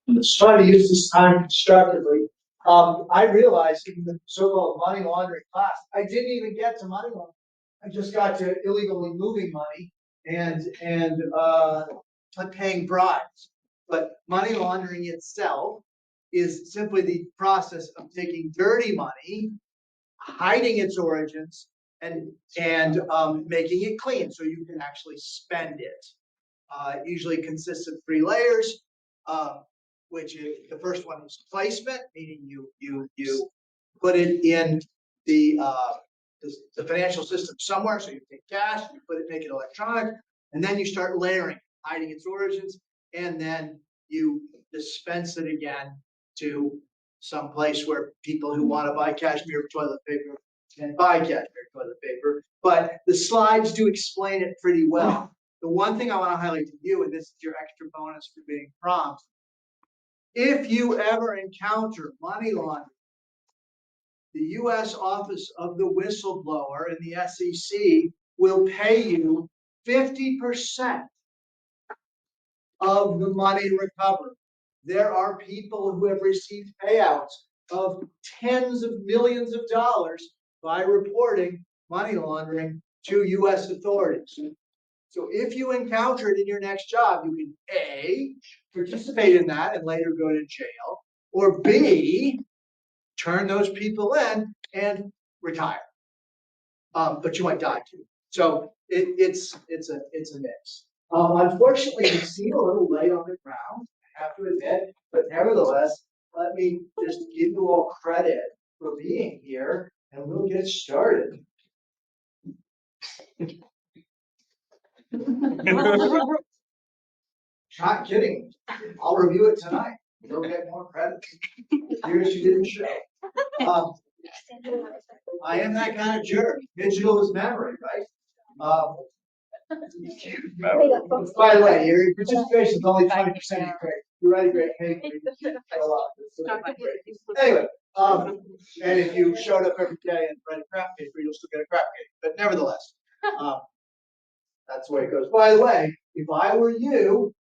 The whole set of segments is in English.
Let's try to use this time constructively. I realized in the so-called money laundering class, I didn't even get to money laundering. I just got to illegally moving money and paying bribes. But money laundering itself is simply the process of taking dirty money, hiding its origins, and making it clean so you can actually spend it. It usually consists of 3 layers. Which is the first one is placement, meaning you put it in the financial system somewhere. So you take cash, you put it, make it electronic, and then you start layering, hiding its origins, and then you dispense it again to some place where people who want to buy cashmere toilet paper can buy cashmere toilet paper. But the slides do explain it pretty well. The one thing I want to highlight to you, and this is your extra bonus for being prompt, if you ever encounter money laundering, the U.S. Office of the Whistleblower and the SEC will pay you 50% of the money recovered. There are people who have received payouts of tens of millions of dollars by reporting money laundering to U.S. authorities. So if you encounter it in your next job, you can A, participate in that and later go to jail, or B, turn those people in and retire. But you might die too. So it's a mix. Unfortunately, we seem a little late on the ground, I have to admit, but nevertheless, let me just give you all credit for being here, and we'll get started. Not kidding. I'll review it tonight. You'll get more credit. Here's you didn't show. I am that kind of jerk. Digital is memory, right? By the way, your participation is only 20% of your grade. You write a great paper. Anyway, and if you showed up every day and read a crap paper, you'll still get a crap paper. But nevertheless, that's the way it goes. By the way, if I were you,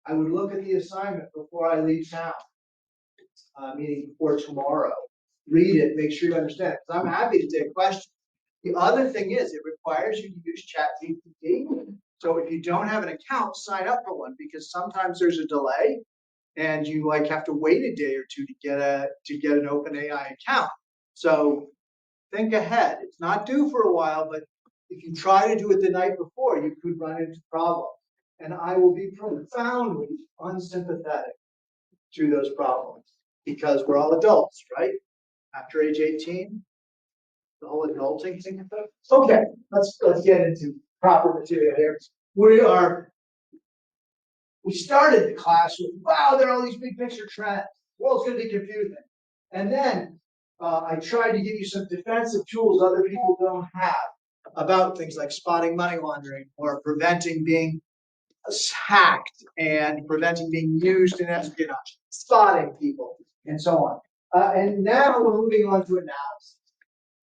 I would look at the assignment before I leave town, meaning before tomorrow. Read it, make sure you understand it, because I'm happy to take questions. The other thing is, it requires you to use ChatGPT. So if you don't have an account, sign up for one, because sometimes there's a delay, and you like have to wait a day or two to get an OpenAI account. So think ahead. It's not due for a while, but if you try to do it the night before, you could run into problems. And I will be profoundly unsympathetic to those problems, because we're all adults, right? After age 18, the whole adulting thing. Okay, let's get into proper material here. We started the class with, wow, there are all these big picture trends. The world's going to be confusing. And then I tried to give you some defensive tools other people don't have about things like spotting money laundering or preventing being hacked and preventing being used in espionage, spotting people, and so on. And now we're moving on to analysis.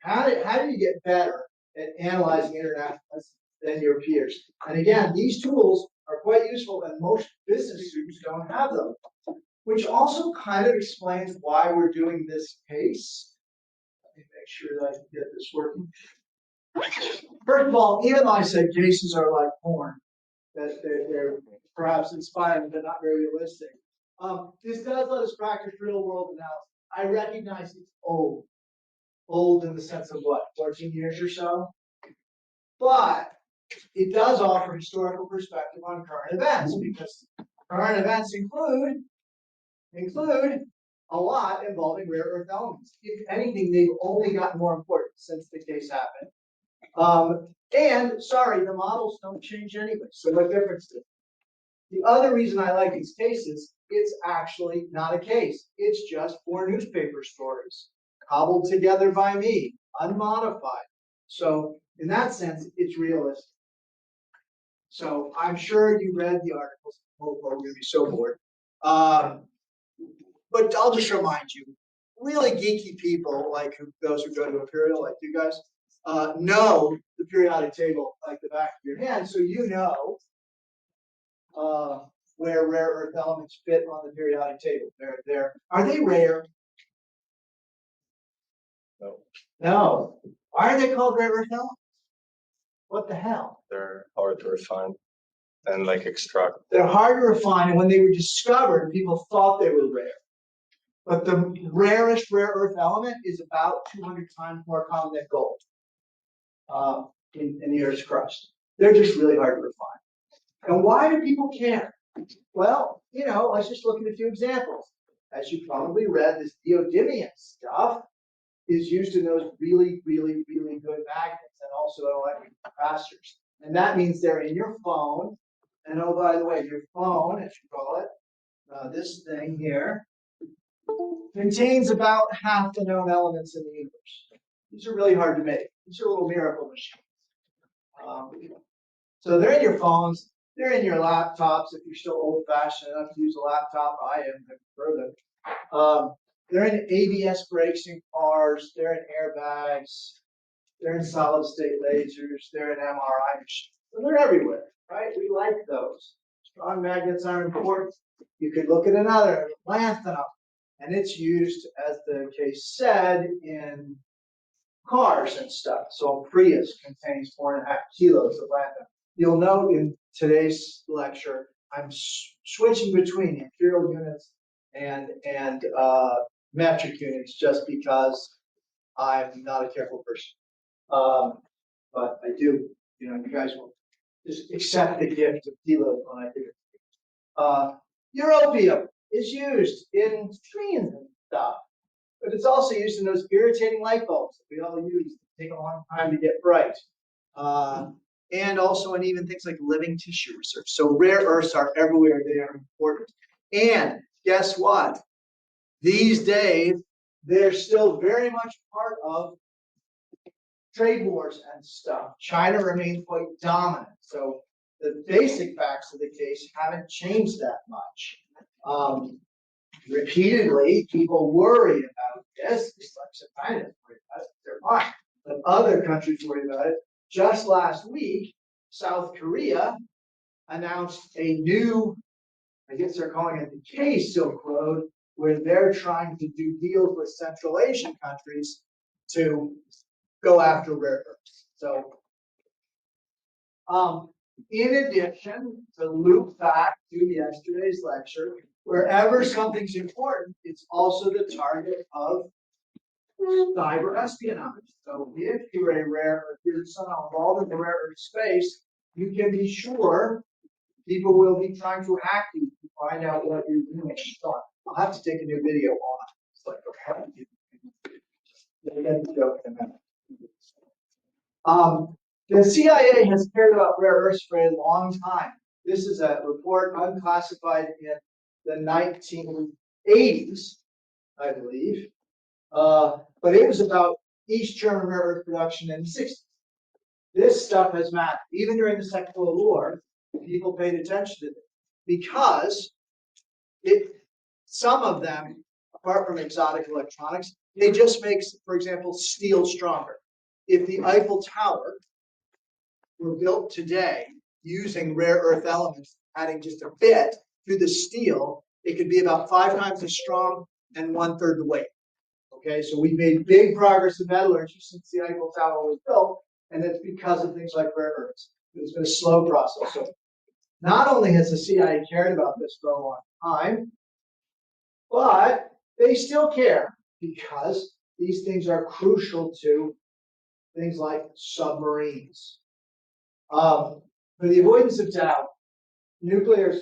How do you get better at analyzing international than your peers? And again, these tools are quite useful, and most business students don't have them, which also kind of explains why we're doing this case. Let me make sure that I can get this working. First of all, even though I said cases are like porn, that they're perhaps inspiring but not very realistic, this does let us practice real world analysis. I recognize it's old in the sense of what, 14 years or so? But it does offer historical perspective on current events, because current events include a lot involving rare earth elements. If anything, they've only gotten more important since the case happened. And sorry, the models don't change anyway, so what difference does it? The other reason I like these cases, it's actually not a case. It's just 4 newspaper stories, cobbled together by me, unmodified. So in that sense, it's realistic. So I'm sure you read the articles. Oh, we're going to be so bored. But I'll just remind you, really geeky people like those who go to Imperial, like you guys, know the periodic table like the back of your hand. So you know where rare earth elements fit on the periodic table. Are they rare? No. No. Why are they called rare earth elements? What the hell? They're hard to refine and like extract. They're hard to refine, and when they were discovered, people thought they were rare. But the rarest rare earth element is about 200 times more common than gold in the Earth's crust. They're just really hard to refine. And why do people care? Well, let's just look at a few examples. As you probably read, this neodymium stuff is used in those really, really, really good magnets and also in electric capacitors. And that means they're in your phone. And oh, by the way, your phone, as you call it, this thing here, contains about half the known elements in the universe. These are really hard to make. These are little miracle machines. So they're in your phones. They're in your laptops if you're still old-fashioned enough to use a laptop. I am, I prefer them. They're in ABS brakes in cars. They're in airbags. They're in solid-state lasers. They're in MRI machines. So they're everywhere, right? We like those. Strong magnets are important. You could look at another, lanthanum, and it's used, as the case said, in cars and stuff. So a Prius contains 4.5 kilos of lanthanum. You'll note in today's lecture, I'm switching between imperial units and metric units just because I'm not a careful person. But I do, you guys will just accept the gift of kilos when I do it. Europium is used in screens and stuff, but it's also used in those irritating light bulbs that we all use that take a long time to get bright. And also in even things like living tissue research. So rare earths are everywhere. They are important. And guess what? These days, they're still very much part of trade wars and stuff. China remains quite dominant. So the basic facts of the case haven't changed that much. Repeatedly, people worry about this. It's like China is worried about it. They're fine. But other countries worry about it. Just last week, South Korea announced a new, I guess they're calling it the K Silk Road, where they're trying to do deals with Central Asian countries to go after rare earths. So, in addition, to loop back to yesterday's lecture, wherever something's important, it's also the target of cyber espionage. So if you're a rare, if you're somehow involved in the rare earth space, you can be sure people will be trying to hack you to find out what you're doing. So I'll have to take a new video on it. It's like, the CIA has cared about rare earths for a long time. This is a report unclassified in the 1980s, I believe. But it was about East German rare earth production in the 60s. This stuff has mattered. Even during the Second World War, people paid attention to it because some of them, apart from exotic electronics, they just make, for example, steel stronger. If the Eiffel Tower were built today using rare earth elements, adding just a bit through the steel, it could be about 5 times as strong and 1/3 the weight. Okay, so we've made big progress in metallurgy since the Eiffel Tower was built, and it's because of things like rare earths. It's been a slow process. So not only has the CIA cared about this for a long time, but they still care because these things are crucial to things like submarines. For the avoidance of doubt, nuclear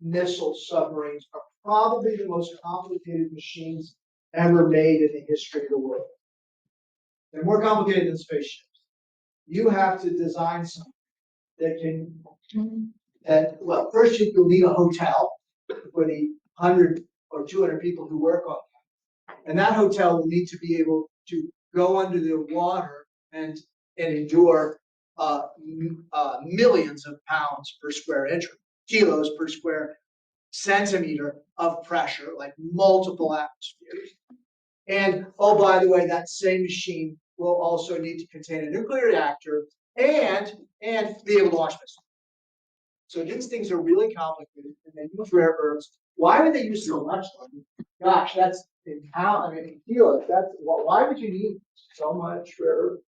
missile submarines are probably the most complicated machines ever made in the history of the world. They're more complicated than spaceships. You have to design something well, first you'll need a hotel for the 100 or 200 people who work on that. And that hotel will need to be able to go under the water and endure millions of pounds per square inch, kilos per square centimeter of pressure, like multiple atmospheres. And oh, by the way, that same machine will also need to contain a nuclear reactor and be able to launch missiles. So these things are really complicated, and they use rare earths. Why would they use so much? Gosh, that's in how, I mean, feel it. That's why would you need so much rare earth?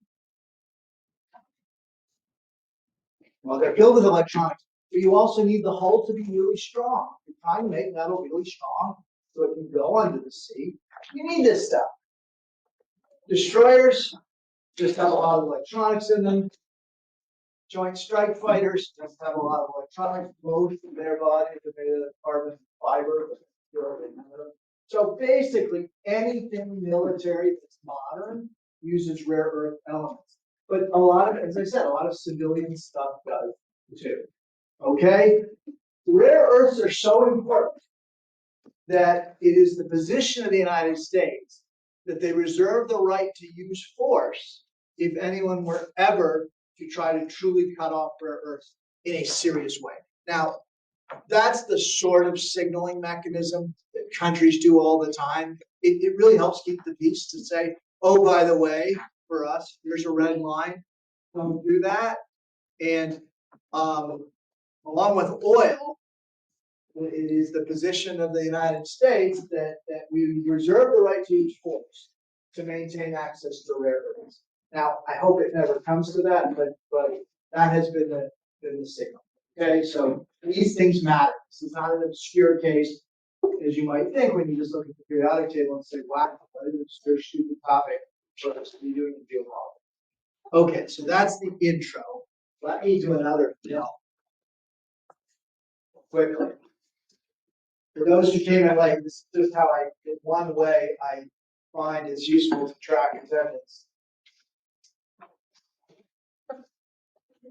Well, they're filled with electronics, but you also need the hull to be really strong. You're trying to make metal really strong so it can go under the sea. You need this stuff. Destroyers just have a lot of electronics in them. Joint strike fighters just have a lot of electronics. Most of their bodies are made of carbon fiber. So basically, anything military that's modern uses rare earth elements. But a lot of, as I said, a lot of civilian stuff does too. Okay? Rare earths are so important that it is the position of the United States that they reserve the right to use force if anyone were ever to try to truly cut off rare earths in a serious way. Now, that's the sort of signaling mechanism that countries do all the time. It really helps keep the peace to say, oh, by the way, for us, here's a red line. Don't do that. And along with oil, it is the position of the United States that we reserve the right to use force to maintain access to rare earths. Now, I hope it never comes to that, but that has been the signal. Okay, so these things matter. This is not an obscure case, as you might think when you just look at the periodic table and say, wow, what an obscure, stupid topic for us to be doing in geopolitics. Okay, so that's the intro. Let me do another film quickly. For those who came in late, this is just how in one way I find it's useful to track attendance.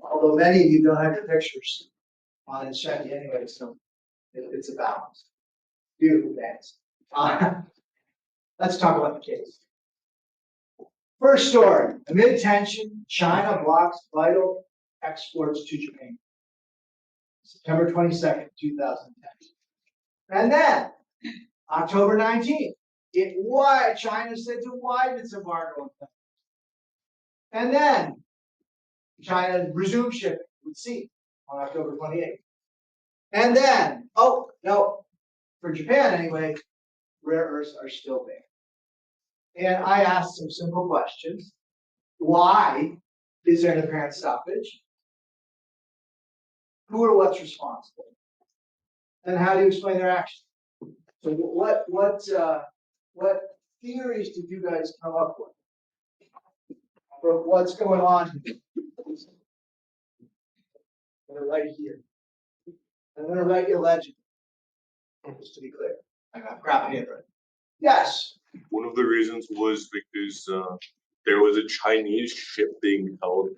Although many of you don't have your pictures on it shiny anyway, so it's a balance. Beautiful dance. Let's talk about the case. First story, amid tension, China blocks vital exports to Japan. September 22nd, 2010. And then, October 19th, China said to widen its embargo. And then, China resumed shipping with sea on October 28th. And then, oh, no, for Japan anyway, rare earths are still banned. And I asked some simple questions. Why is there an apparent stoppage? Who or what's responsible? And how do you explain their actions? So what theories did you guys come up with for what's going on here? I'm gonna write here. I'm gonna write your legend, just to be clear. I got crap handwriting. Yes. One of the reasons was because there was a Chinese ship being held,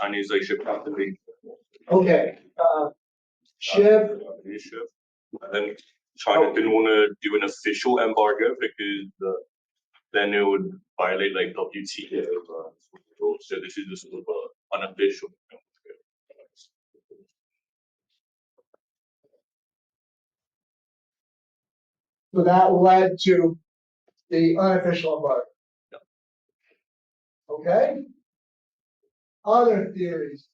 Chinese ship captain. Okay. Ship. Japanese ship. And then China didn't want to do an official embargo because then it would violate like WTO rules. So this is just sort of unofficial. So that led to the unofficial embargo. Okay. Other theories.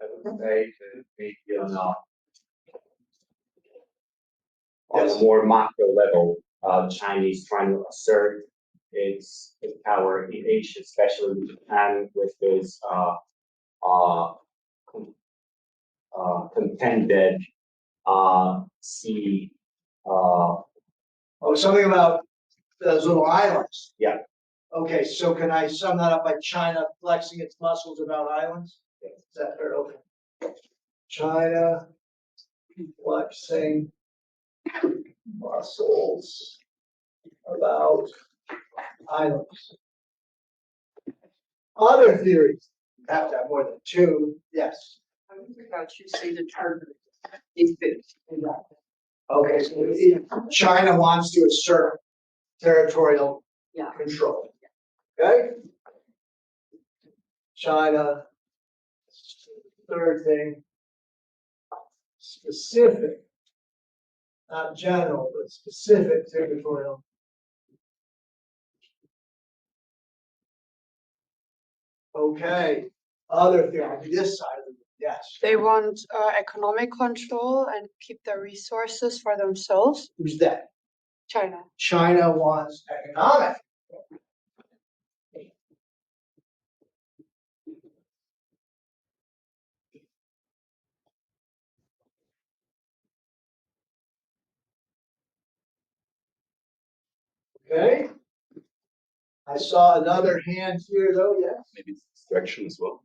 I would say maybe on a more macro level, Chinese trying to assert its power in Asia, especially with Japan, with this contended sea. Oh, something about those little islands. Yeah. Okay, so can I sum that up by China flexing its muscles about islands? Yes. Is that fair? Okay. China flexing muscles about islands. Other theories. You have to have more than two. Yes. I don't think I should say the term. It's been. Okay, so China wants to assert territorial Yeah. control. Okay? China, third thing, specific, not general, but specific territorial. Okay, other thing, this side of the room. Yes. They want economic control and keep their resources for themselves. Who's that? China. China wants economic. Okay. I saw another hand here though, yes. Maybe it's distraction as well.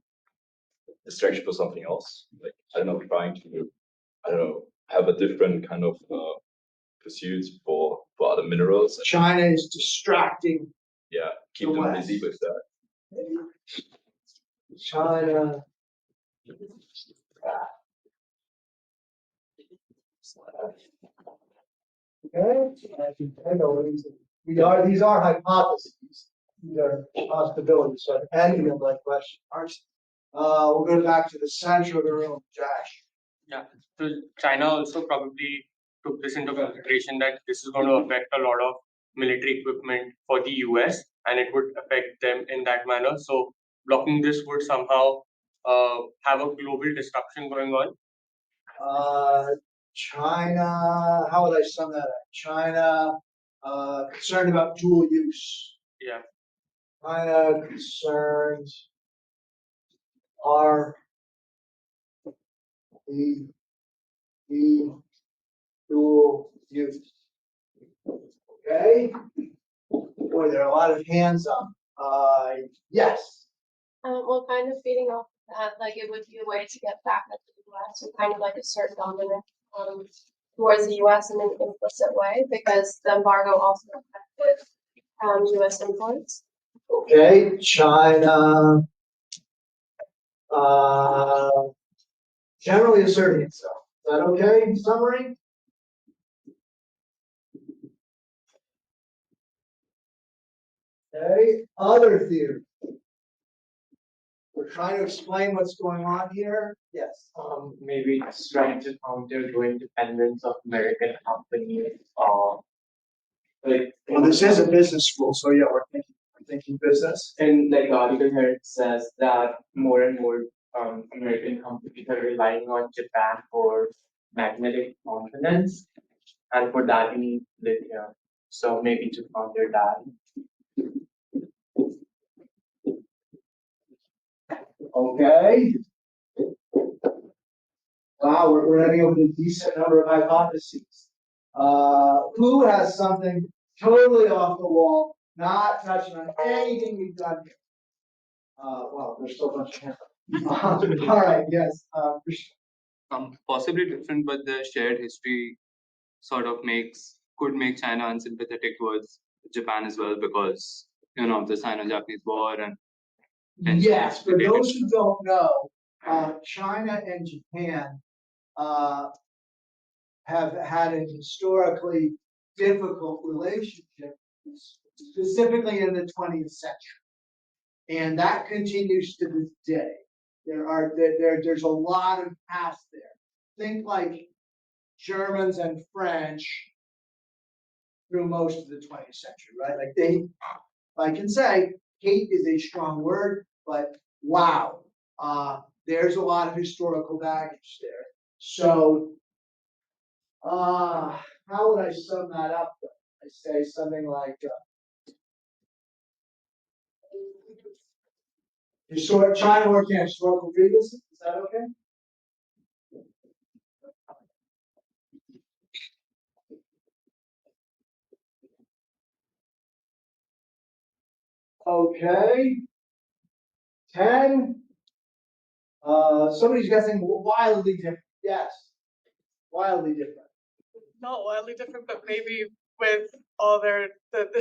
Distraction for something else. Like, I don't know, trying to, I don't know, have a different kind of pursuits for other minerals. China is distracting Yeah, keep The them West. busy with that. China. Okay, I know these are hypotheses. These are possibilities, so any of them like question marks. We'll go back to the center of the room, Josh. Yeah, so China also probably took this into consideration that this is going to affect a lot of military equipment for the US and it would affect them in that manner. So blocking this would somehow have a global disruption going on. China, how would I sum that up? China, concerned about dual use. Yeah. China concerns are the dual use. Okay? Boy, there are a lot of hands up. Yes. Well, kind of feeding off that, like it would be a way to get back at the US, or kind of like assert dominance towards the US in an implicit way, because the embargo also affected US imports. Okay, China, generally asserting itself. Is that okay in summary? Okay, other theory. We're trying to explain what's going on here. Yes. Maybe it's trying to counter the independence of American companies or like Well, this is a business school, so yeah, we're thinking business. in like the article here it says that more and more American companies are relying on Japan for magnetic components and for that you need lithium. So maybe to counter that. Okay. Wow, we're running over a decent number of hypotheses. Who has something totally off the wall, not touching on anything we've done here? Well, there's still a bunch of hands. All right, yes. Possibly different, but the shared history sort of could make China unsympathetic towards Japan as well, because the Sino-Japanese War and Yes, for those who don't know, China and Japan have had a historically difficult relationship, specifically in the 20th century. And that continues to this day. There's a lot of past there. Think like Germans and French through most of the 20th century, right? Like I can say, hate is a strong word, but wow, there's a lot of historical baggage there. So, how would I sum that up? I say something like, China working on historical grievances. Is that okay? Okay. 10. Somebody's guessing wildly different. Yes. Wildly different. Not wildly different, but maybe with all the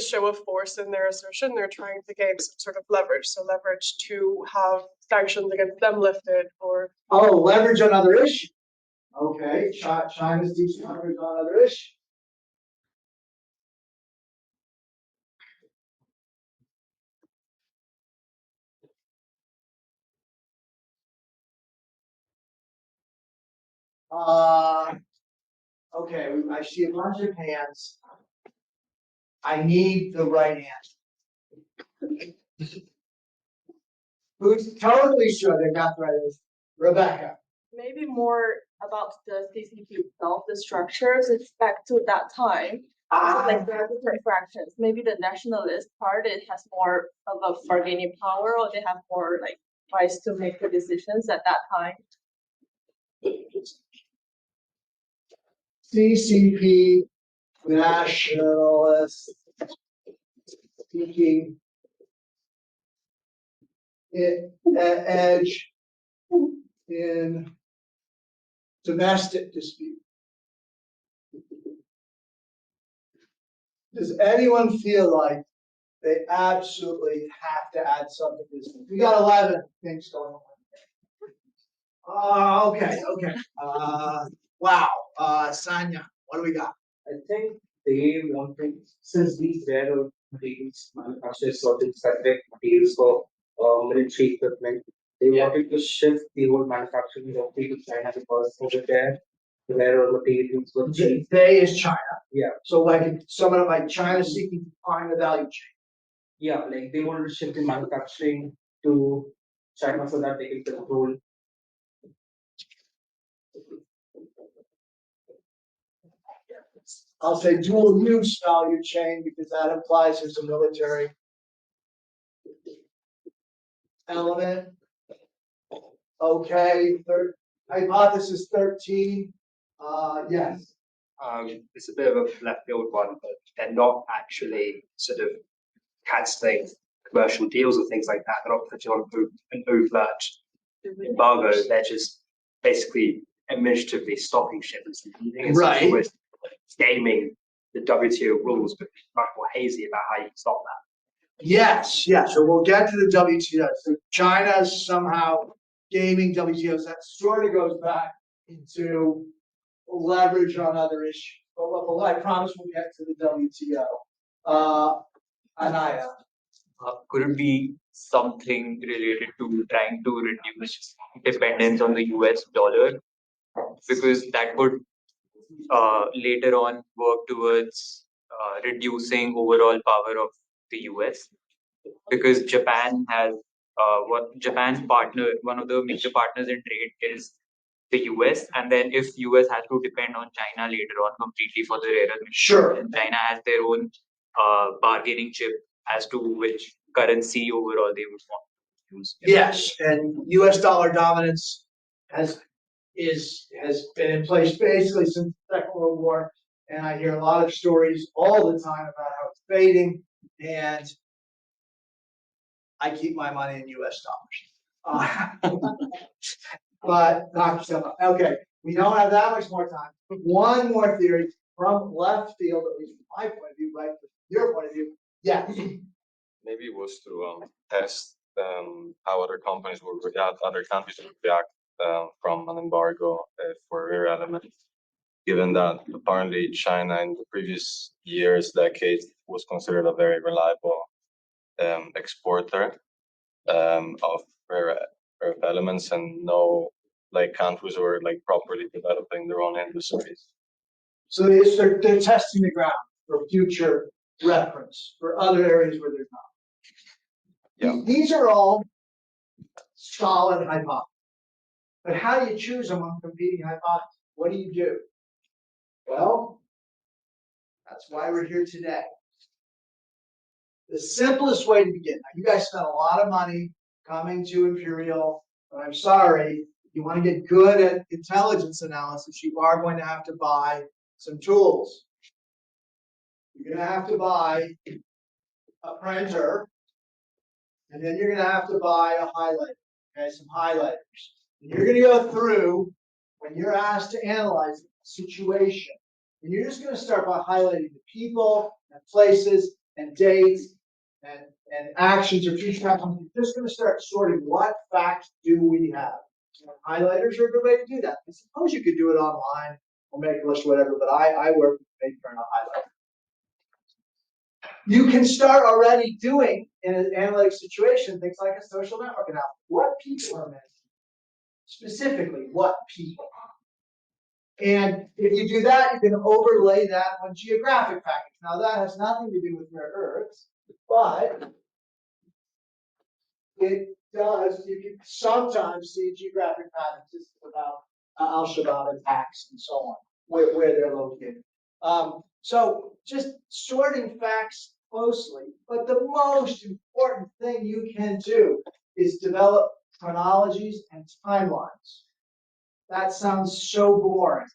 show of force in their assertion, they're trying to gain some sort of leverage. So leverage to have sanctions against them lifted, or leverage on other issues. Okay, China's teaching leverage on other issues. Okay, I see a bunch of hands. I need the right answer. Who's totally sure they got the right answer? Rebecca. maybe more about the CCP itself, the structures. It's back to that time. So like there are different fractions. Maybe the nationalist part, it has more of a bargaining power, or they have more like rights to make the decisions at that time. CCP, nationalist, seeking edge in domestic dispute. Does anyone feel like they absolutely have to add something to this? We got 11 things going on. Okay. Wow. Sanya, what do we got? I think they wanted, since these rare materials manufacture certain specific materials for military equipment, they wanted to shift the whole manufacturing industry to China because over there, the rare materials were cheap. They is China. Yeah. So like someone like China seeking to find the value chain. Yeah, like they wanted to shift the manufacturing to China so that they can control. I'll say dual use value chain because that implies there's a military element. Okay, hypothesis 13. Yes. It's a bit of a left field one, but they're not actually sort of cancelling commercial deals or things like that. They're not putting on an overt embargo. They're just basically administratively stopping shipments and leaving. And Right. So almost gaming the WTO rules, but much more hazy about how you can stop that. Yes. So we'll get to the WTO. So China's somehow gaming WTOs. That sort of goes back into leverage on other issues. But I promise we'll get to the WTO. Anaya. Could it be something related to trying to reduce dependence on the US dollar? Because that could later on work towards reducing overall power of the US. Because Japan has Japan's partner, one of the major partners in trade is the US, and then if US has to depend on China later on completely for the rare earth, Sure. and China has their own bargaining chip as to which currency overall they would want to use. Yes, and US dollar dominance has been in place basically since the Second World War. And I hear a lot of stories all the time about how it's fading, and I keep my money in US dollars. But knock yourself out. Okay, we don't have that much more time. One more theory from left field, at least from my point of view, right? From your point of view. Yeah. Maybe it was to test how other companies would react, other countries would react from an embargo for rare elements. Given that apparently China in the previous years, decades, was considered a very reliable exporter of rare earth elements, and no countries were properly developing their own industries. So they're testing the ground for future reference for other areas where there's not. Yeah. These are all solid hypotheses. But how do you choose among competing hypotheses? What do you do? Well, that's why we're here today. The simplest way to begin. Now, you guys spent a lot of money coming to Imperial, but I'm sorry, you want to get good at intelligence analysis, you are going to have to buy some tools. You're going to have to buy a printer, and then you're going to have to buy a highlighter, okay, some highlighters. And you're going to go through, when you're asked to analyze a situation, and you're just going to start by highlighting the people and places and dates and actions or future actions. You're just going to start sorting what facts do we have. So highlighters are a good way to do that. I suppose you could do it online or make a list or whatever, but I work with paper and a highlighter. You can start already doing in an analytic situation things like a social network analysis. What people are mentioned? Specifically, what people? And if you do that, you can overlay that on geographic factors. Now that has nothing to do with rare earths, but it does, you can sometimes see geographic patterns. This is about Al-Shabaab attacks and so on, where they're located. So just sorting facts closely, but the most important thing you can do is develop chronologies and timelines. That sounds so boring,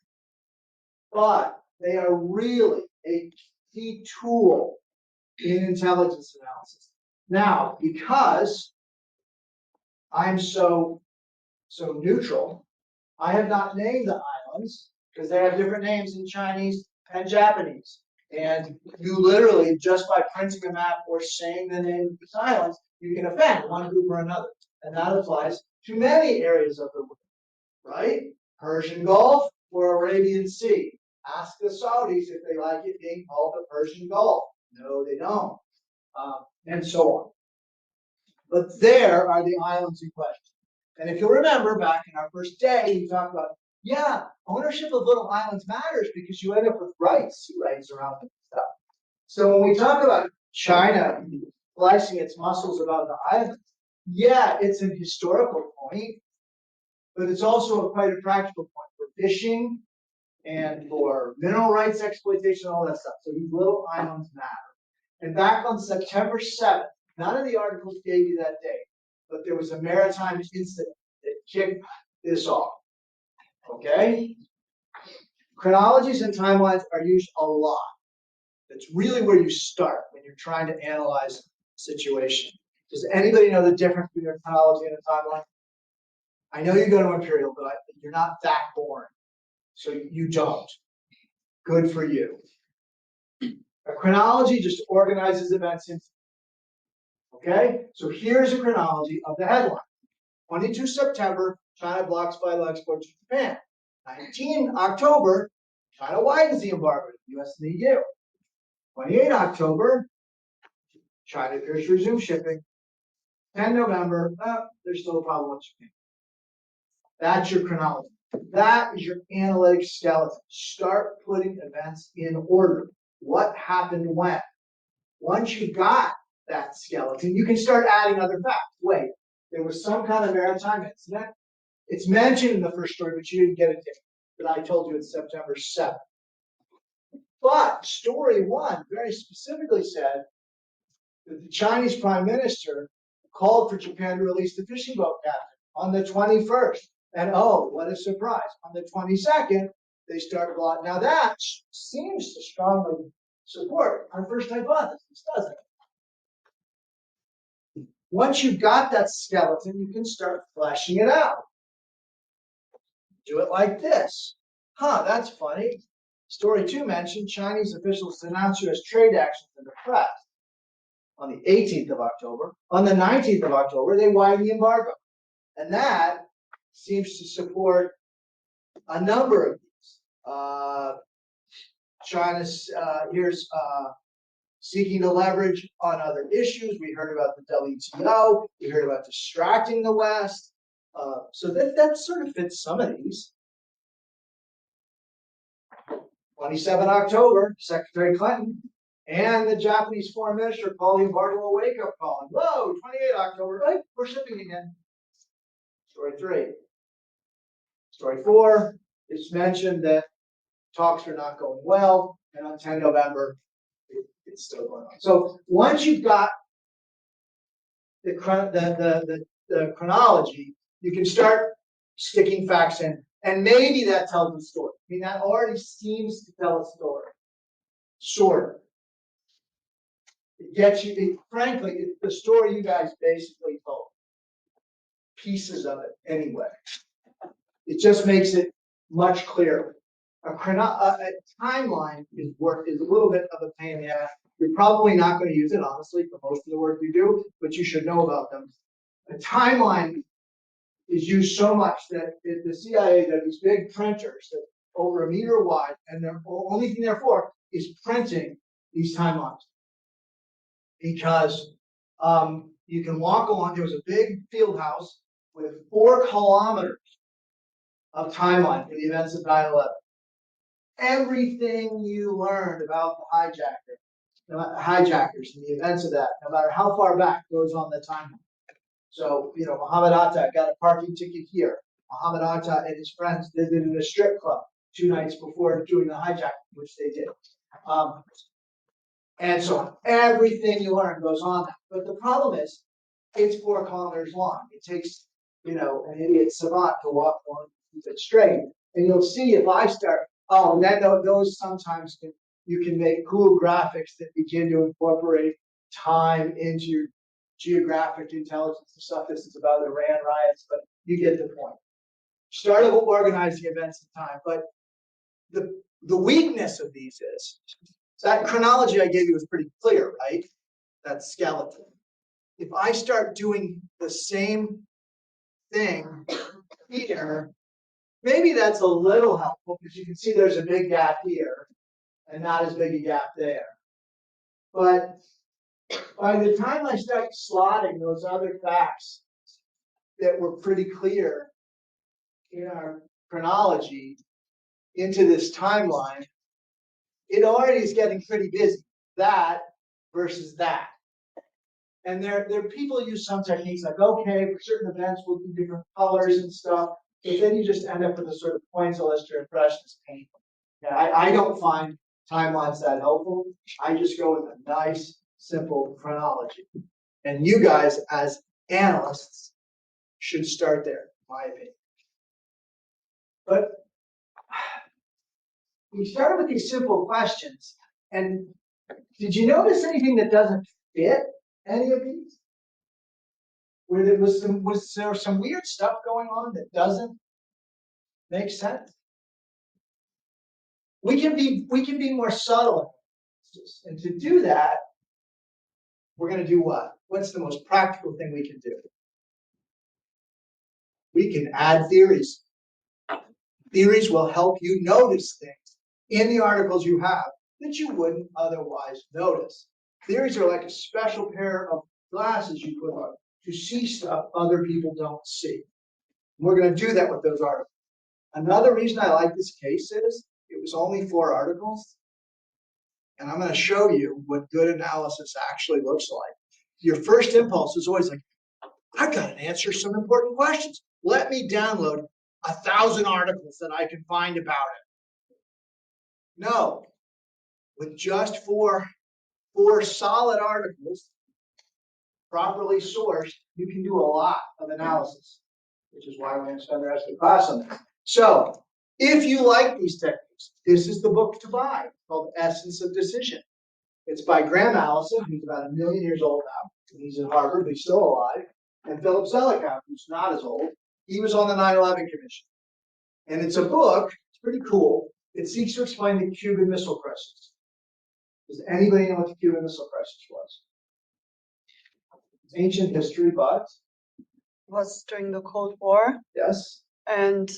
but they are really a key tool in intelligence analysis. Now, because I'm so neutral, I have not named the islands because they have different names in Chinese and Japanese. And you literally, just by printing a map or saying the name of these islands, you can offend one group or another. And that applies to many areas of the world, right? Persian Gulf or Arabian Sea. Ask the Saudis if they like it being called the Persian Gulf. No, they don't. And so on. But there are the islands in question. And if you'll remember back in our first day, we talked about, yeah, ownership of little islands matters because you end up with rights, sea rights around them and stuff. So when we talk about China flexing its muscles about the islands, yeah, it's an historical point, but it's also quite a practical point for fishing and for mineral rights exploitation, all that stuff. So these little islands matter. And back on September 7th, none of the articles gave you that date, but there was a maritime incident that kicked this off. Okay? Chronologies and timelines are used a lot. That's really where you start when you're trying to analyze a situation. Does anybody know the difference between a chronology and a timeline? I know you go to Imperial, but you're not that boring. So you don't. Good for you. A chronology just organizes events into. Okay, so here's a chronology of the headline. 22 September, China blocks bilateral export to Japan. 19 October, China widens the embargo to the US and the EU. 28 October, China appears to resume shipping. 10 November, there's still a problem with Japan. That's your chronology. That is your analytic skeleton. Start putting events in order. What happened when? Once you got that skeleton, you can start adding other facts. Wait, there was some kind of maritime incident. It's mentioned in the first story, but you didn't get a date. But I told you it's September 7th. But story one very specifically said that the Chinese prime minister called for Japan to release the fishing boat captain on the 21st. And oh, what a surprise. On the 22nd, they start blocking. Now that seems to strongly support our first hypothesis, doesn't it? Once you've got that skeleton, you can start fleshing it out. Do it like this. That's funny. Story 2 mentioned Chinese officials denounced U.S. trade actions in the press on the 18th of October. On the 19th of October, they widened the embargo. And that seems to support a number of these. China's here's seeking to leverage on other issues. We heard about the WTO. We heard about distracting the West. So that sort of fits some of these. 27 October, Secretary Clinton and the Japanese foreign minister called the embargo a wake-up call. And whoa, 28 October, right? We're shipping again. Story 3. Story 4, it's mentioned that talks are not going well, and on 10 November, it's still going on. So once you've got the chronology, you can start sticking facts in, and maybe that tells a story. I mean, that already seems to tell a story. Sort of. It gets you, frankly, it's the story you guys basically told. Pieces of it, anyway. It just makes it much clearer. A timeline is a little bit of a pain in the ass. You're probably not going to use it, honestly, for most of the work you do, but you should know about them. A timeline is used so much that the CIA, there are these big printers that over a meter wide, and the only thing they're for is printing these timelines. Because you can walk along, there was a big field house with 4 kilometers of timeline for the events of 9/11. Everything you learned about the hijackers and the events of that, no matter how far back, goes on the timeline. So, Muhammad Atta got a parking ticket here. Muhammad Atta and his friends did it in a strip club 2 nights before doing the hijacking, which they did. And so on. Everything you learn goes on that. But the problem is, it's 4 kilometers long. It takes, an idiot savant to walk one keep it straight. And you'll see if I start, and then those sometimes you can make cool graphics that begin to incorporate time into your geographic intelligence and stuff. This is about Iran riots, but you get the point. Start organizing events in time. But the weakness of these is, that chronology I gave you was pretty clear, right? That skeleton. If I start doing the same thing here, maybe that's a little helpful because you can see there's a big gap here and not as big a gap there. But by the time I start slotting those other facts that were pretty clear in our chronology into this timeline, it already is getting pretty busy. That versus that. And there people use some techniques like, okay, for certain events we'll do different colors and stuff, but then you just end up with a sort of pointillist or impressionist paint. Yeah, I don't find timelines that helpful. I just go with a nice, simple chronology. And you guys, as analysts, should start there, in my opinion. But we started with these simple questions, and did you notice anything that doesn't fit any of these? Where there was there some weird stuff going on that doesn't make sense? We can be more subtle, and to do that, we're going to do what? What's the most practical thing we can do? We can add theories. Theories will help you notice things in the articles you have that you wouldn't otherwise notice. Theories are like a special pair of glasses you put on to see stuff other people don't see. And we're going to do that with those articles. Another reason I like this case is it was only 4 articles. And I'm going to show you what good analysis actually looks like. Your first impulse is always like, I've got to answer some important questions. Let me download 1,000 articles that I can find about it. No, with just four solid articles, properly sourced, you can do a lot of analysis, which is why we're going to spend the rest of the class on this. So, if you like these techniques, this is the book to buy, called Essence of Decision. It's by Graham Allison, who's about 1 million years old now. He's at Harvard, but he's still alive. And Philip Zelikow, who's not as old. He was on the 9/11 Commission. And it's a book, it's pretty cool. It seeks to explain the Cuban Missile Crisis. Does anybody know what the Cuban Missile Crisis was? It's ancient history, but Was during the Cold War, yes. and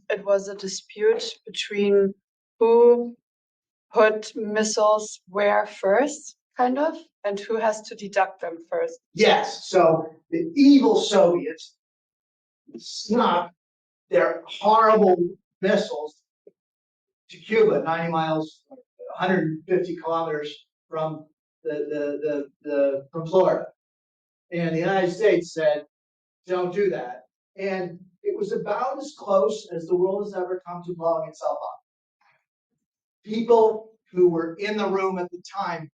it was a dispute between who put missiles where first, kind of, and who has to deduct them first. Yes. So the evil Soviets snuck their horrible missiles to Cuba, 90 miles, 150 kilometers from from Florida. And the United States said, don't do that. And it was about as close as the world has ever come to blowing itself up. People who were in the room at the time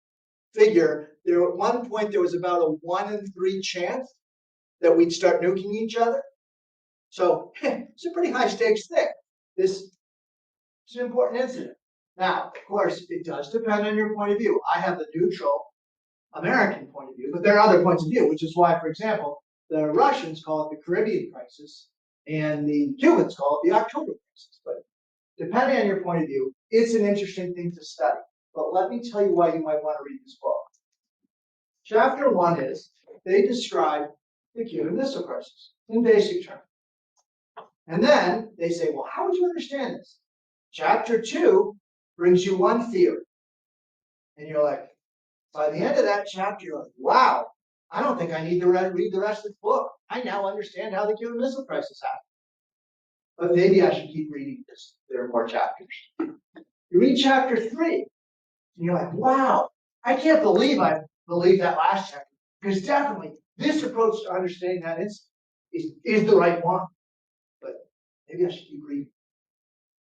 figure there at one point there was about a 1 in 3 chance that we'd start nuking each other. So it's a pretty high stakes thing. This is an important incident. Now, of course, it does depend on your point of view. I have the neutral American point of view, but there are other points of view, which is why, for example, the Russians call it the Caribbean crisis and the Cubans call it the October crisis. But depending on your point of view, it's an interesting thing to study. But let me tell you why you might want to read this book. Chapter 1 is they describe the Cuban Missile Crisis in basic terms. And then they say, well, how would you understand this? Chapter 2 brings you one theory. And you're like, by the end of that chapter, you're like, wow, I don't think I need to read the rest of the book. I now understand how the Cuban Missile Crisis happened. But maybe I should keep reading this. There are more chapters. You read chapter 3, and you're like, wow, I can't believe I believed that last chapter. Because definitely this approach to understanding that is the right one. But maybe I should keep reading.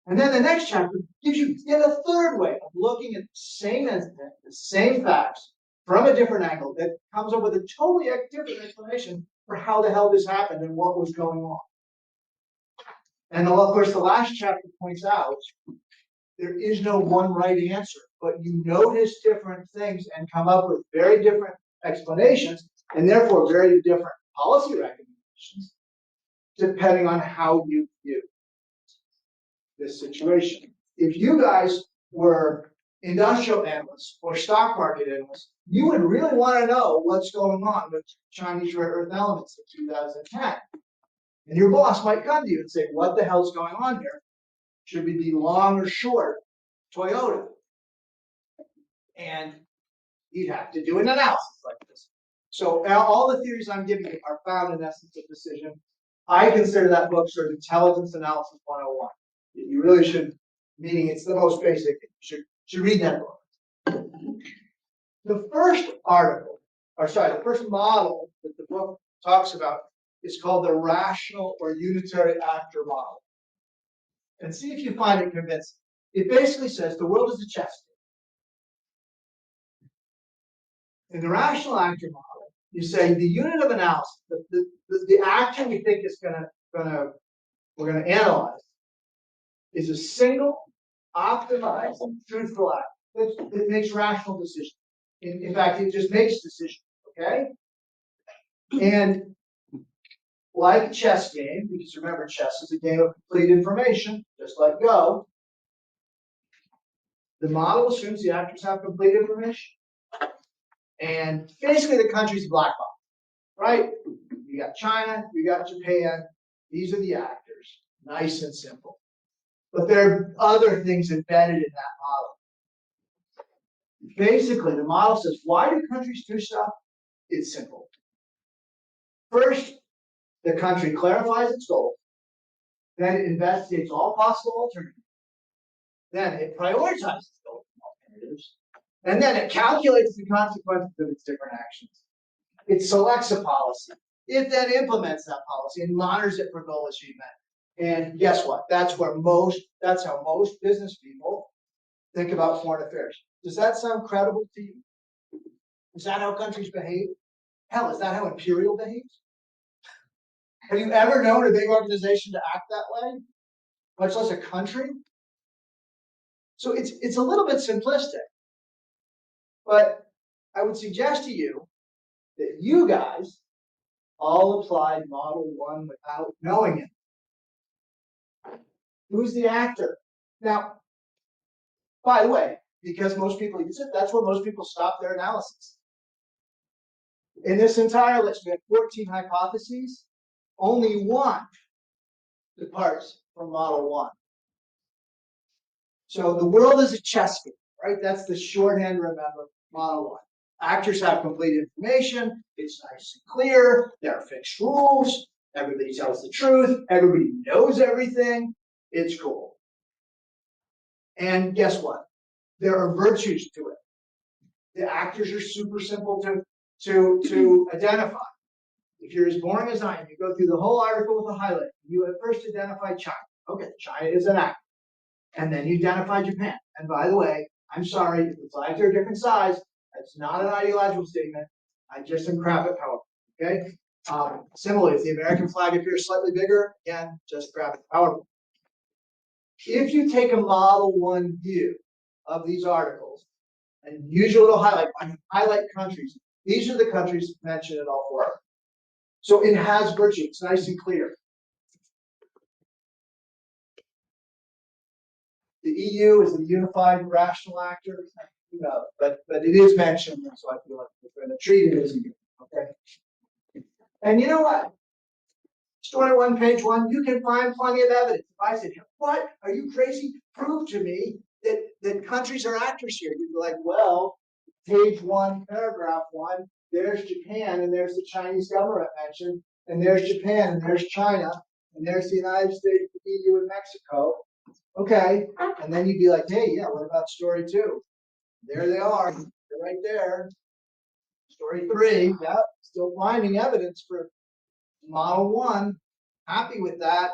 And then the next chapter gives you yet a third way of looking at the same incident, the same facts, from a different angle that comes up with a totally different explanation for how the hell this happened and what was going on. And of course, the last chapter points out there is no one right answer, but you notice different things and come up with very different explanations and therefore very different policy recommendations depending on how you view this situation. If you guys were industrial analysts or stock market analysts, you would really want to know what's going on with Chinese rare earth elements in 2010. And your boss might come to you and say, what the hell's going on here? Should we be long or short Toyota? And you'd have to do an analysis like this. So all the theories I'm giving you are found in Essence of Decision. I consider that book sort of intelligence analysis 101. You really should, meaning it's the most basic, you should read that book. The first article, or sorry, the first model that the book talks about is called the rational or unitary actor model. And see if you find it convincing. It basically says the world is a chess game. In the rational actor model, you say the unit of analysis, the action we think is we're gonna analyze, is a single, optimized, truthful act that makes rational decisions. In fact, it just makes decisions. Okay, and like a chess game, because remember, chess is a game of complete information, just like Go. The model assumes the actors have complete information. And basically the country's a black box, right? You got China, you got Japan, these are the actors, nice and simple. But there are other things embedded in that model. Basically, the model says, why do countries do stuff? It's simple. First, the country clarifies its goals, then it investigates all possible alternatives, then it prioritizes those alternatives, and then it calculates the consequences of its different actions. It selects a policy. It then implements that policy and monitors it for goal achievement. And guess what? That's how most business people think about foreign affairs. Does that sound credible to you? Is that how countries behave? Hell, is that how Imperial behaves? Have you ever known a big organization to act that way? Much less a country? So it's a little bit simplistic. But I would suggest to you that you guys all applied Model 1 without knowing it. Who's the actor? Now, by the way, because most people use it, that's where most people stop their analysis. In this entire list, we have 14 hypotheses. Only one departs from Model 1. So the world is a chess game, right? That's the shorthand to remember Model 1. Actors have complete information. It's nice and clear. There are fixed rules. Everybody tells the truth. Everybody knows everything. It's cool. And guess what? There are virtues to it. The actors are super simple to identify. If you're as boring as I am, you go through the whole article with a highlight. You at first identify China. Okay, China is an actor. And then you identify Japan. And by the way, I'm sorry, if the flags are a different size, that's not an ideological statement. I just am crap at power. Okay? Similarly, if the American flag appears slightly bigger, again, just crap at power. If you take a Model 1 view of these articles and use your little highlight countries, these are the countries mentioned in all four. So it has virtue. It's nice and clear. The EU is a unified rational actor, but it is mentioned, so I feel like we're going to treat it as a unit. Okay. And you know what? Story 1, page 1, you can find plenty of evidence. If I said, "What? Are you crazy? Prove to me that countries are actors here." You'd be like, "Well, page 1, paragraph 1. There's Japan, and there's the Chinese government mentioned, and there's Japan, and there's China, and there's the United States, the EU, and Mexico." Okay, and then you'd be like, "Hey, yeah, what about story 2? There they are. They're right there." Story 3, yeah, still finding evidence for model 1. Happy with that.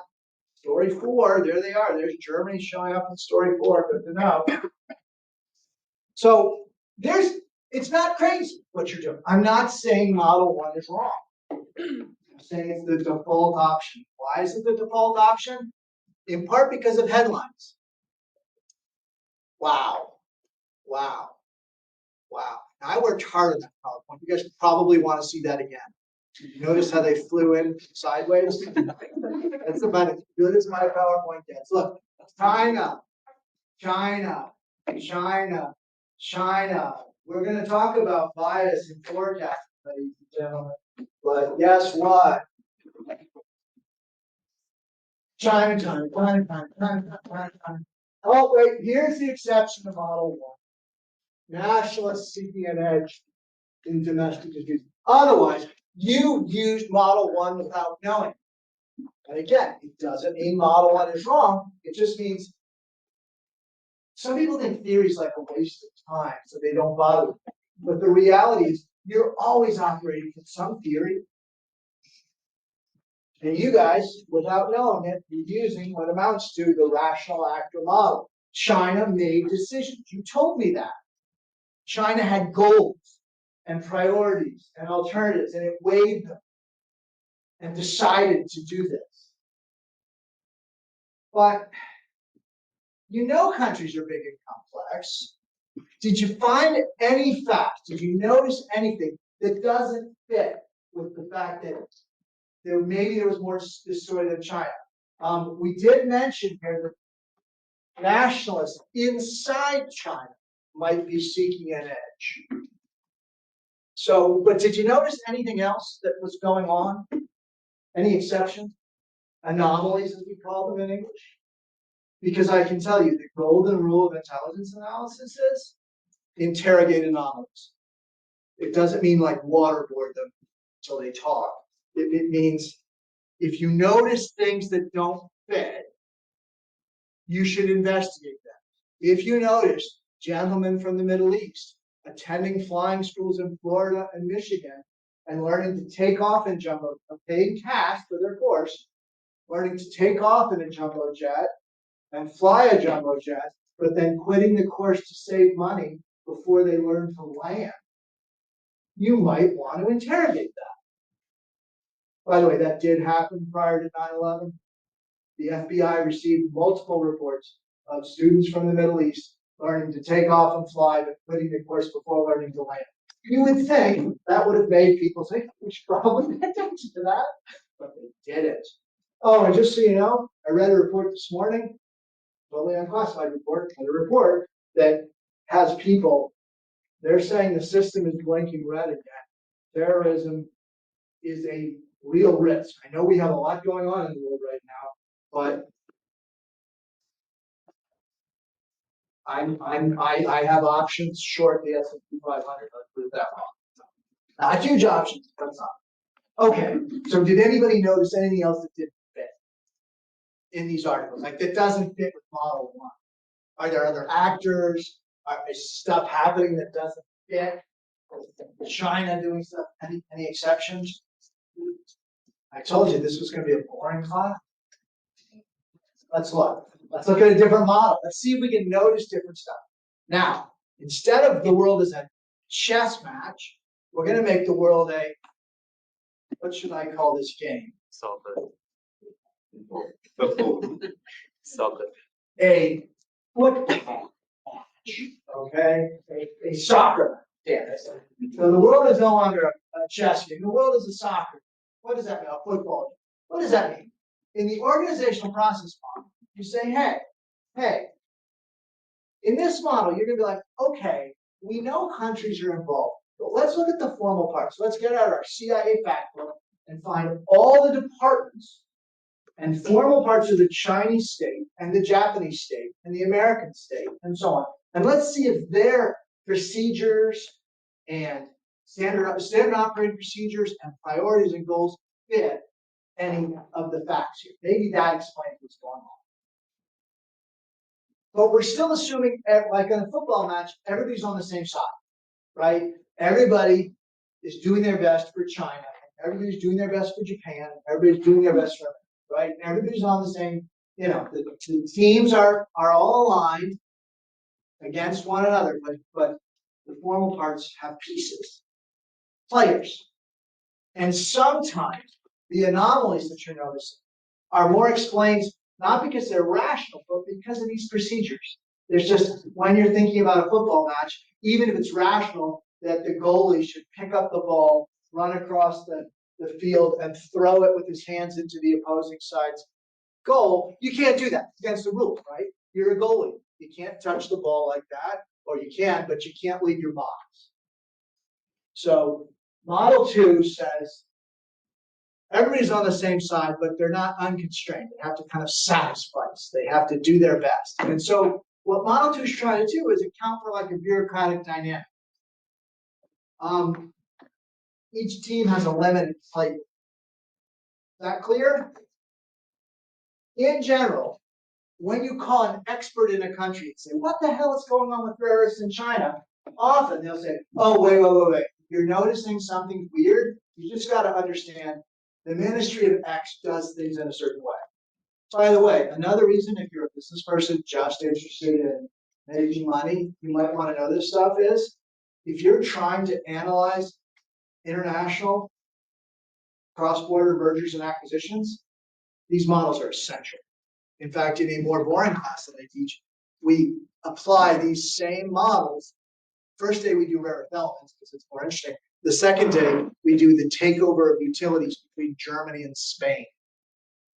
Story 4, there they are. There's Germany showing up in story 4. Good to know. So it's not crazy what you're doing. I'm not saying model 1 is wrong. I'm saying it's the default option. Why is it the default option? In part because of headlines. Wow. Wow. Wow. Now, I worked hard on that PowerPoint. You guys probably want to see that again. You notice how they flew in sideways? That's about as good as my PowerPoint gets. Look, China, China, China, China. We're going to talk about bias in forecasting, ladies and gentlemen. But guess what? China, China, China, China, China, China, China. Oh, wait, here's the exception to model 1. Nationalists seeking an edge in domestic disputes. Otherwise, you used model 1 without knowing. And again, it doesn't mean model 1 is wrong. It just means some people think theory is like a waste of time, so they don't bother. But the reality is, you're always operating from some theory. And you guys, without knowing it, you're using what amounts to the rational actor model. China made decisions. You told me that. China had goals and priorities and alternatives, and it weighed them and decided to do this. But you know countries are big and complex. Did you find any fact? Did you notice anything that doesn't fit with the fact that maybe there was more to this story than China? We did mention here that nationalists inside China might be seeking an edge. So, but did you notice anything else that was going on? Any exceptions? Anomalies, as we call them in English? Because I can tell you the golden rule of intelligence analysis is interrogate anomalies. It doesn't mean like waterboard them until they talk. It means if you notice things that don't fit, you should investigate them. If you notice gentlemen from the Middle East attending flying schools in Florida and Michigan and learning to take off in jumbo, paid cash for their course, learning to take off in a jumbo jet and fly a jumbo jet, but then quitting the course to save money before they learn to land, you might want to interrogate that. By the way, that did happen prior to 9/11. The FBI received multiple reports of students from the Middle East learning to take off and fly, but quitting the course before learning to land. You would think that would have made people say, we should probably pay attention to that, but they didn't. Oh, and just so you know, I read a report this morning, totally unclassified report, but a report that has people, they're saying the system is blinking red again. Terrorism is a real risk. I know we have a lot going on in the world right now, but I have options short the S&P 500. Let's put it that way. Not huge options, but some. Okay. So did anybody notice anything else that didn't fit in these articles? Like that doesn't fit with model 1. Are there other actors? Is stuff happening that doesn't fit? China doing stuff? Any exceptions? I told you this was going to be a boring class. Let's look. Let's look at a different model. Let's see if we can notice different stuff. Now, instead of the world as a chess match, we're going to make the world a, what should I call this game? Soccer. Soccer. A football match. Okay? A soccer dance. So the world is no longer a chess game. The world is a soccer. What does that mean? A football game. What does that mean? In the organizational process model, you say, hey, in this model, you're going to be like, okay, we know countries are involved, but let's look at the formal parts. Let's get out our CIA fact book and find all the departments and formal parts of the Chinese state and the Japanese state and the American state and so on. And let's see if their procedures and standard operating procedures and priorities and goals fit any of the facts here. Maybe that explains what's going on. But we're still assuming, like in a football match, everybody's on the same side, right? Everybody is doing their best for China. Everybody's doing their best for Japan. Everybody's doing their best for America, right? Everybody's on the same, the teams are all aligned against one another, but the formal parts have pieces, players. And sometimes the anomalies that you're noticing are more explained not because they're rational, but because of these procedures. There's just, when you're thinking about a football match, even if it's rational that the goalie should pick up the ball, run across the field, and throw it with his hands into the opposing side's goal, you can't do that. It's against the rules, right? You're a goalie. You can't touch the ball like that, or you can, but you can't leave your box. So Model 2 says everybody's on the same side, but they're not unconstrained. They have to kind of satisfy us. They have to do their best. And so what Model 2 is trying to do is account for like a bureaucratic dynamic. Each team has a limited plate. Is that clear? In general, when you call an expert in a country and say, what the hell is going on with rare earths in China? Often they'll say, oh, wait. You're noticing something weird? You just got to understand the Ministry of X does things in a certain way. By the way, another reason if you're a business person just interested in making money, you might want to know this stuff is, if you're trying to analyze international cross-border mergers and acquisitions, these models are essential. In fact, in a more boring class that I teach, we apply these same models. First day we do rare earth elements because it's more interesting. The second day we do the takeover of utilities between Germany and Spain.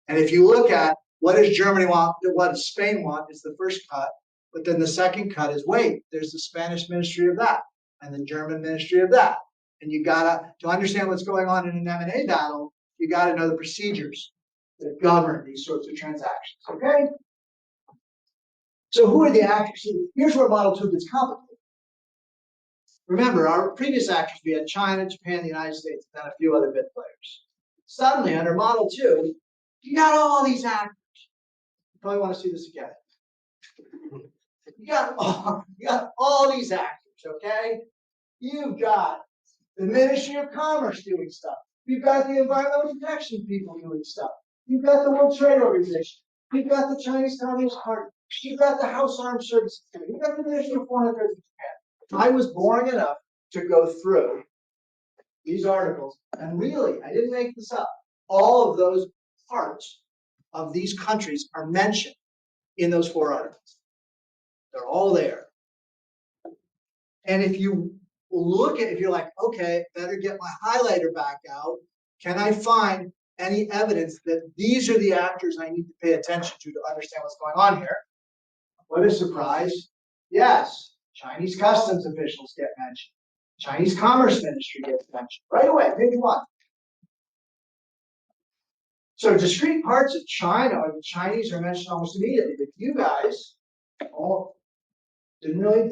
And if you look at what does Germany want, what does Spain want is the first cut, but then the second cut is, wait, there's the Spanish ministry of that and the German ministry of that. And you gotta, to understand what's going on in an M&A battle, you gotta know the procedures that govern these sorts of transactions, okay? So who are the actors? Here's where Model 2 gets complicated. Remember, our previous actors, we had China, Japan, the United States, and then a few other bit players. Suddenly, under Model 2, you got all these actors. You probably want to see this again. You got all these actors, okay? You've got the Ministry of Commerce doing stuff. You've got the environmental protection people doing stuff. You've got the World Trade Organization. You've got the Chinese Communist Party. You've got the House Armed Services. You've got the Ministry of Foreign Affairs of Japan. I was boring enough to go through these articles, and really, I didn't make this up. All of those parts of these countries are mentioned in those 4 articles. They're all there. And if you look at, if you're like, okay, better get my highlighter back out, can I find any evidence that these are the actors I need to pay attention to understand what's going on here? What a surprise. Yes, Chinese customs officials get mentioned. Chinese Commerce Ministry gets mentioned. Right away, page 1. So discrete parts of China or the Chinese are mentioned almost immediately, but you guys all didn't really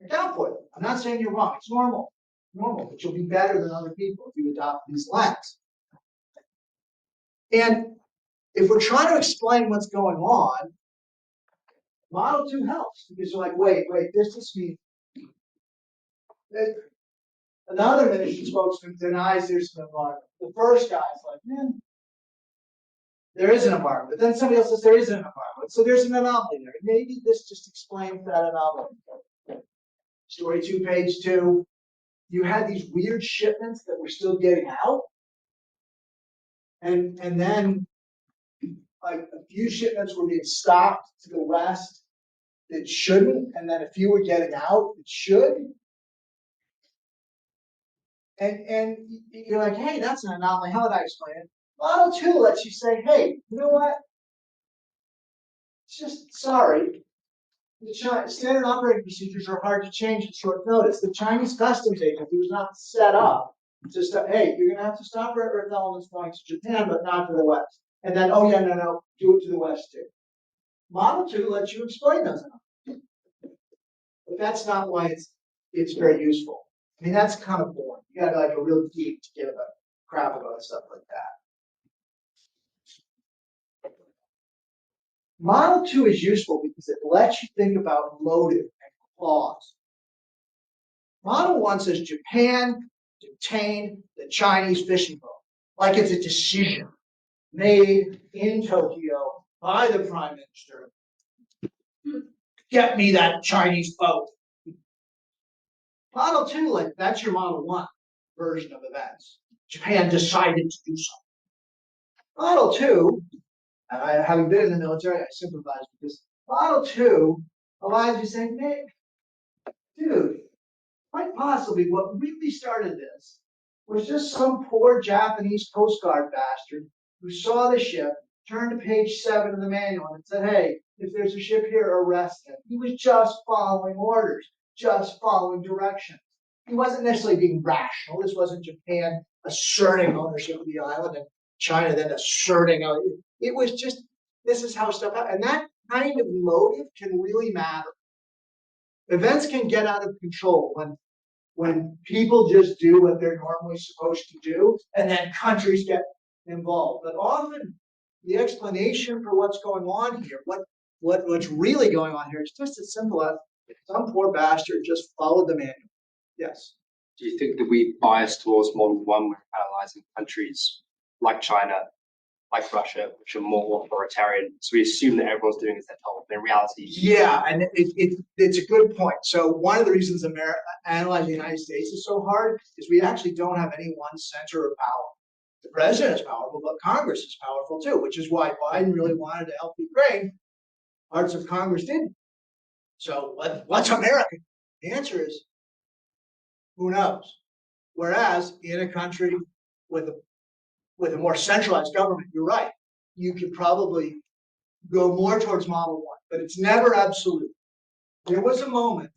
account for it. I'm not saying you're wrong. It's normal, but you'll be better than other people if you adopt these lens. And if we're trying to explain what's going on, Model 2 helps because you're like, wait, this just means another ministry spokesman denies there's an embargo. The first guy's like, there is an embargo, but then somebody else says there isn't an embargo. So there's an anomaly there. Maybe this just explains that anomaly. Story 2, page 2. You had these weird shipments that were still getting out. And then like a few shipments were being stopped to the west that shouldn't, and then a few were getting out that should. And you're like, hey, that's an anomaly. How would I explain it? Model 2 lets you say, hey, you know what? It's just, sorry. The standard operating procedures are hard to change at short notice. The Chinese customs agency was not set up to stop, hey, you're going to have to stop rare earth elements going to Japan, but not to the west. And then, oh, yeah, no, do it to the west too. Model 2 lets you explain those. But that's not why it's very useful. I mean, that's kind of boring. You got to be like a real geek to give a crap about stuff like that. Model 2 is useful because it lets you think about motive and cause. Model 1 says Japan detained the Chinese fishing boat, like it's a decision made in Tokyo by the prime minister. Get me that Chinese boat. Model 2, like that's your Model 1 version of events. Japan decided to do something. Model 2, and I, having been in the military, I sympathize with this. Model 2 allows you to say, hey, dude, quite possibly what really started this was just some poor Japanese Coast Guard bastard who saw the ship, turned to page 7 of the manual and said, hey, if there's a ship here, arrest him. He was just following orders, just following directions. He wasn't necessarily being rational. This wasn't Japan asserting ownership of the island and China then asserting. It was just, this is how stuff happens. And that kind of motive can really matter. Events can get out of control when people just do what they're normally supposed to do, and then countries get involved. But often the explanation for what's going on here, what's really going on here is just as simple as some poor bastard just followed the manual. Yes. Do you think that we bias towards Model 1 when analysing countries like China, like Russia, which are more authoritarian? So we assume that everyone's doing as they're told, but in reality... Yeah, and it's a good point. So one of the reasons analyzing the United States is so hard is we actually don't have any one center of power. The president is powerful, but Congress is powerful too, which is why Biden really wanted to help Ukraine. Parts of Congress didn't. So what's America? The answer is, who knows? Whereas in a country with a more centralized government, you're right, you could probably go more towards Model 1, but it's never absolute. There was a moment,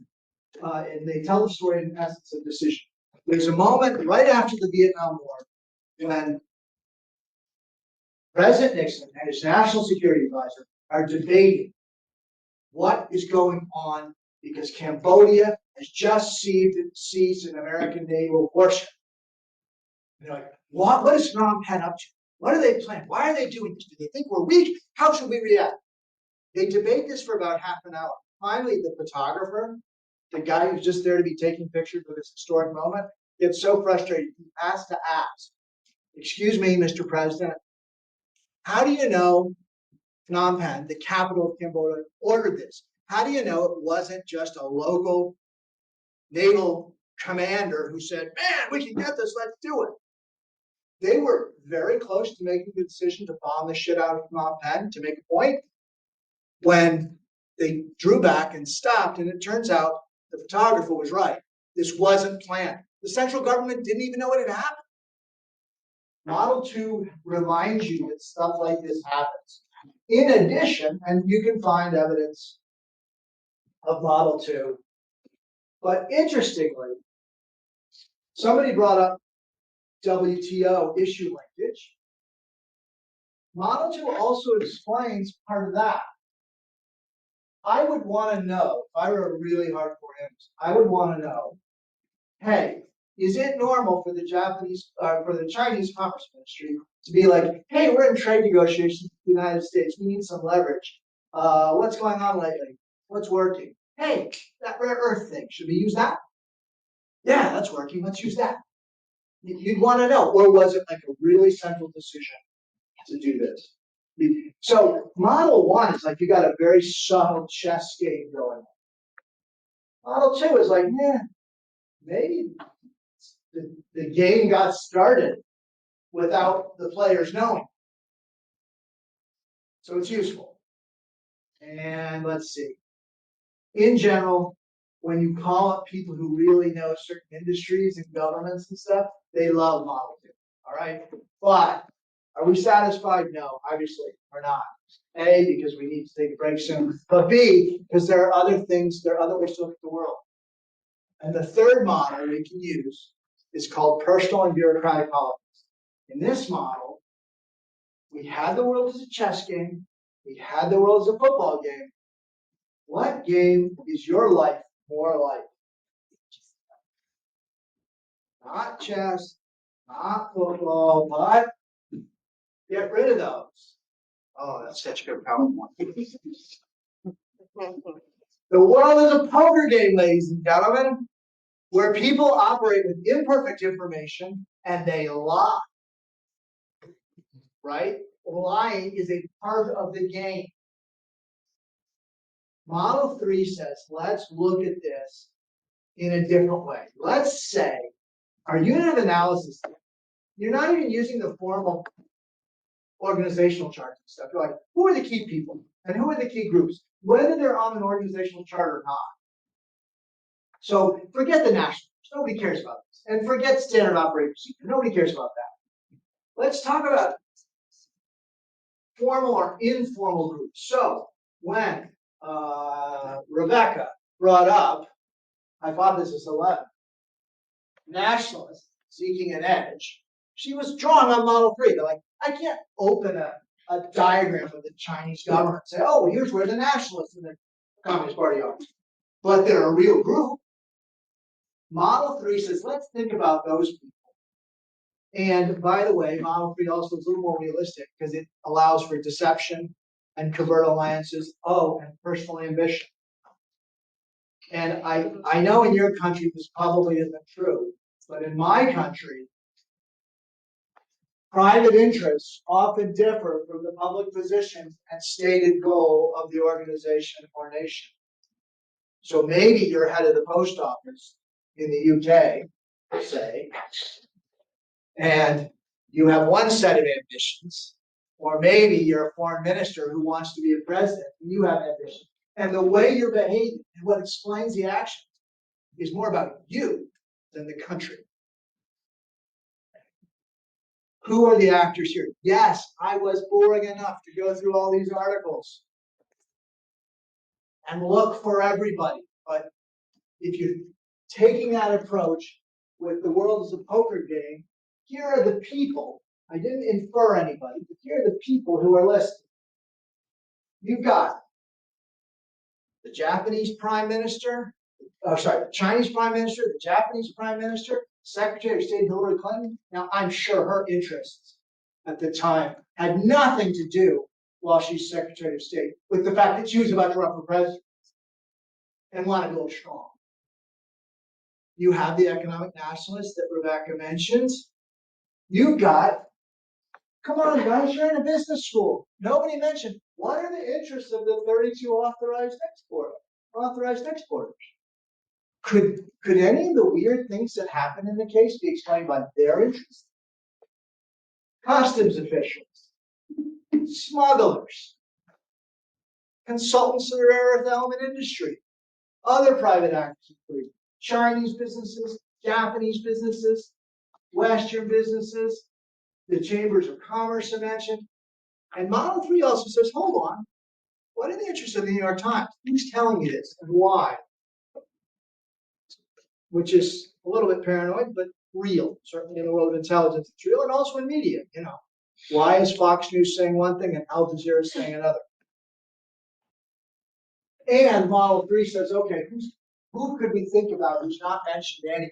and they tell the story in essence of decision. There's a moment right after the Vietnam War when President Nixon and his national security advisor are debating what is going on because Cambodia has just seized an American naval warship. And they're like, what is Phnom Penh up to? What are they planning? Why are they doing this? Do they think we're weak? How should we react? They debate this for about half an hour. Finally, the photographer, the guy who's just there to be taking pictures of this historic moment, gets so frustrated he has to ask, excuse me, Mr. President, how do you know Phnom Penh, the capital of Cambodia, ordered this? How do you know it wasn't just a local naval commander who said, man, we can get this, let's do it? They were very close to making the decision to bomb the shit out of Phnom Penh to make a point when they drew back and stopped, and it turns out the photographer was right. This wasn't planned. The central government didn't even know what had happened. Model 2 reminds you that stuff like this happens. In addition, and you can find evidence of Model 2, but interestingly, somebody brought up WTO issue linkage. Model 2 also explains part of that. I would want to know, if I were a really hardcore analyst, I would want to know, hey, is it normal for the Chinese Commerce Ministry to be like, hey, we're in trade negotiations with the United States, we need some leverage. What's going on lately? What's working? Hey, that rare earth thing, should we use that? Yeah, that's working, let's use that. You'd want to know, or was it like a really central decision to do this? So Model 1 is like you got a very subtle chess game going on. Model 2 is like, maybe the game got started without the players knowing. So it's useful. And let's see. In general, when you call up people who really know certain industries and governments and stuff, they love Model 2. All right. But are we satisfied? No, obviously we're not. A, because we need to take a break soon. But B, because there are other things, there are other ways to look at the world. And the third model we can use is called personal and bureaucratic politics. In this model, we had the world as a chess game. We had the world as a football game. What game is your life more like? Not chess, not football, but get rid of those. Oh, that's such a good PowerPoint. The world is a poker game, ladies and gentlemen. where people operate with imperfect information and they lie. Right? Lying is a part of the game. Model 3 says, let's look at this in a different way. Let's say our unit of analysis, you're not even using the formal organizational charts and stuff. You're like, who are the key people and who are the key groups, whether they're on an organizational chart or not. So forget the nationals. Nobody cares about this. And forget standard operating procedure. Nobody cares about that. Let's talk about formal or informal groups. So when Rebecca brought up hypothesis 11, nationalists seeking an edge, she was drawing on model 3. They're like, I can't open a diagram of the Chinese government and say, oh, here's where the nationalists and the Communist Party are. But they're a real group. Model 3 says, let's think about those people. And by the way, model 3 also is a little more realistic because it allows for deception and covert alliances, and personal ambition. And I know in your country this probably isn't true, but in my country, private interests often differ from the public position and stated goal of the organization or nation. So maybe you're head of the post office in the UK, say, and you have one set of ambitions, or maybe you're a foreign minister who wants to be a president and you have ambitions. And the way you're behaving and what explains the actions is more about you than the country. Who are the actors here? Yes, I was boring enough to go through all these articles and look for everybody. But if you're taking that approach with the world as a poker game, here are the people. I didn't infer anybody, but here are the people who are listed. You've got the Japanese Prime Minister, the Chinese Prime Minister, the Japanese Prime Minister, Secretary of State Hillary Clinton. Now, I'm sure her interests at the time had nothing to do while she's Secretary of State with the fact that she was about to run for president and want to go strong. You have the economic nationalists that Rebecca mentioned. You've got, come on, guys, you're in a business school. Nobody mentioned what are the interests of the 32 authorized exporters. Could any of the weird things that happen in the case be explained by their interests? Customs officials, smugglers, consultants to the rare earth element industry, other private actors, including Chinese businesses, Japanese businesses, Western businesses, the chambers of commerce I mentioned. And Model 3 also says, hold on, what are the interests of the New York Times? Who's telling you this and why? Which is a little bit paranoid, but real. Certainly in the world of intelligence, it's real, and also in media, Why is Fox News saying one thing and Al Jazeera saying another? And Model 3 says, okay, who could we think about who's not mentioned anywhere?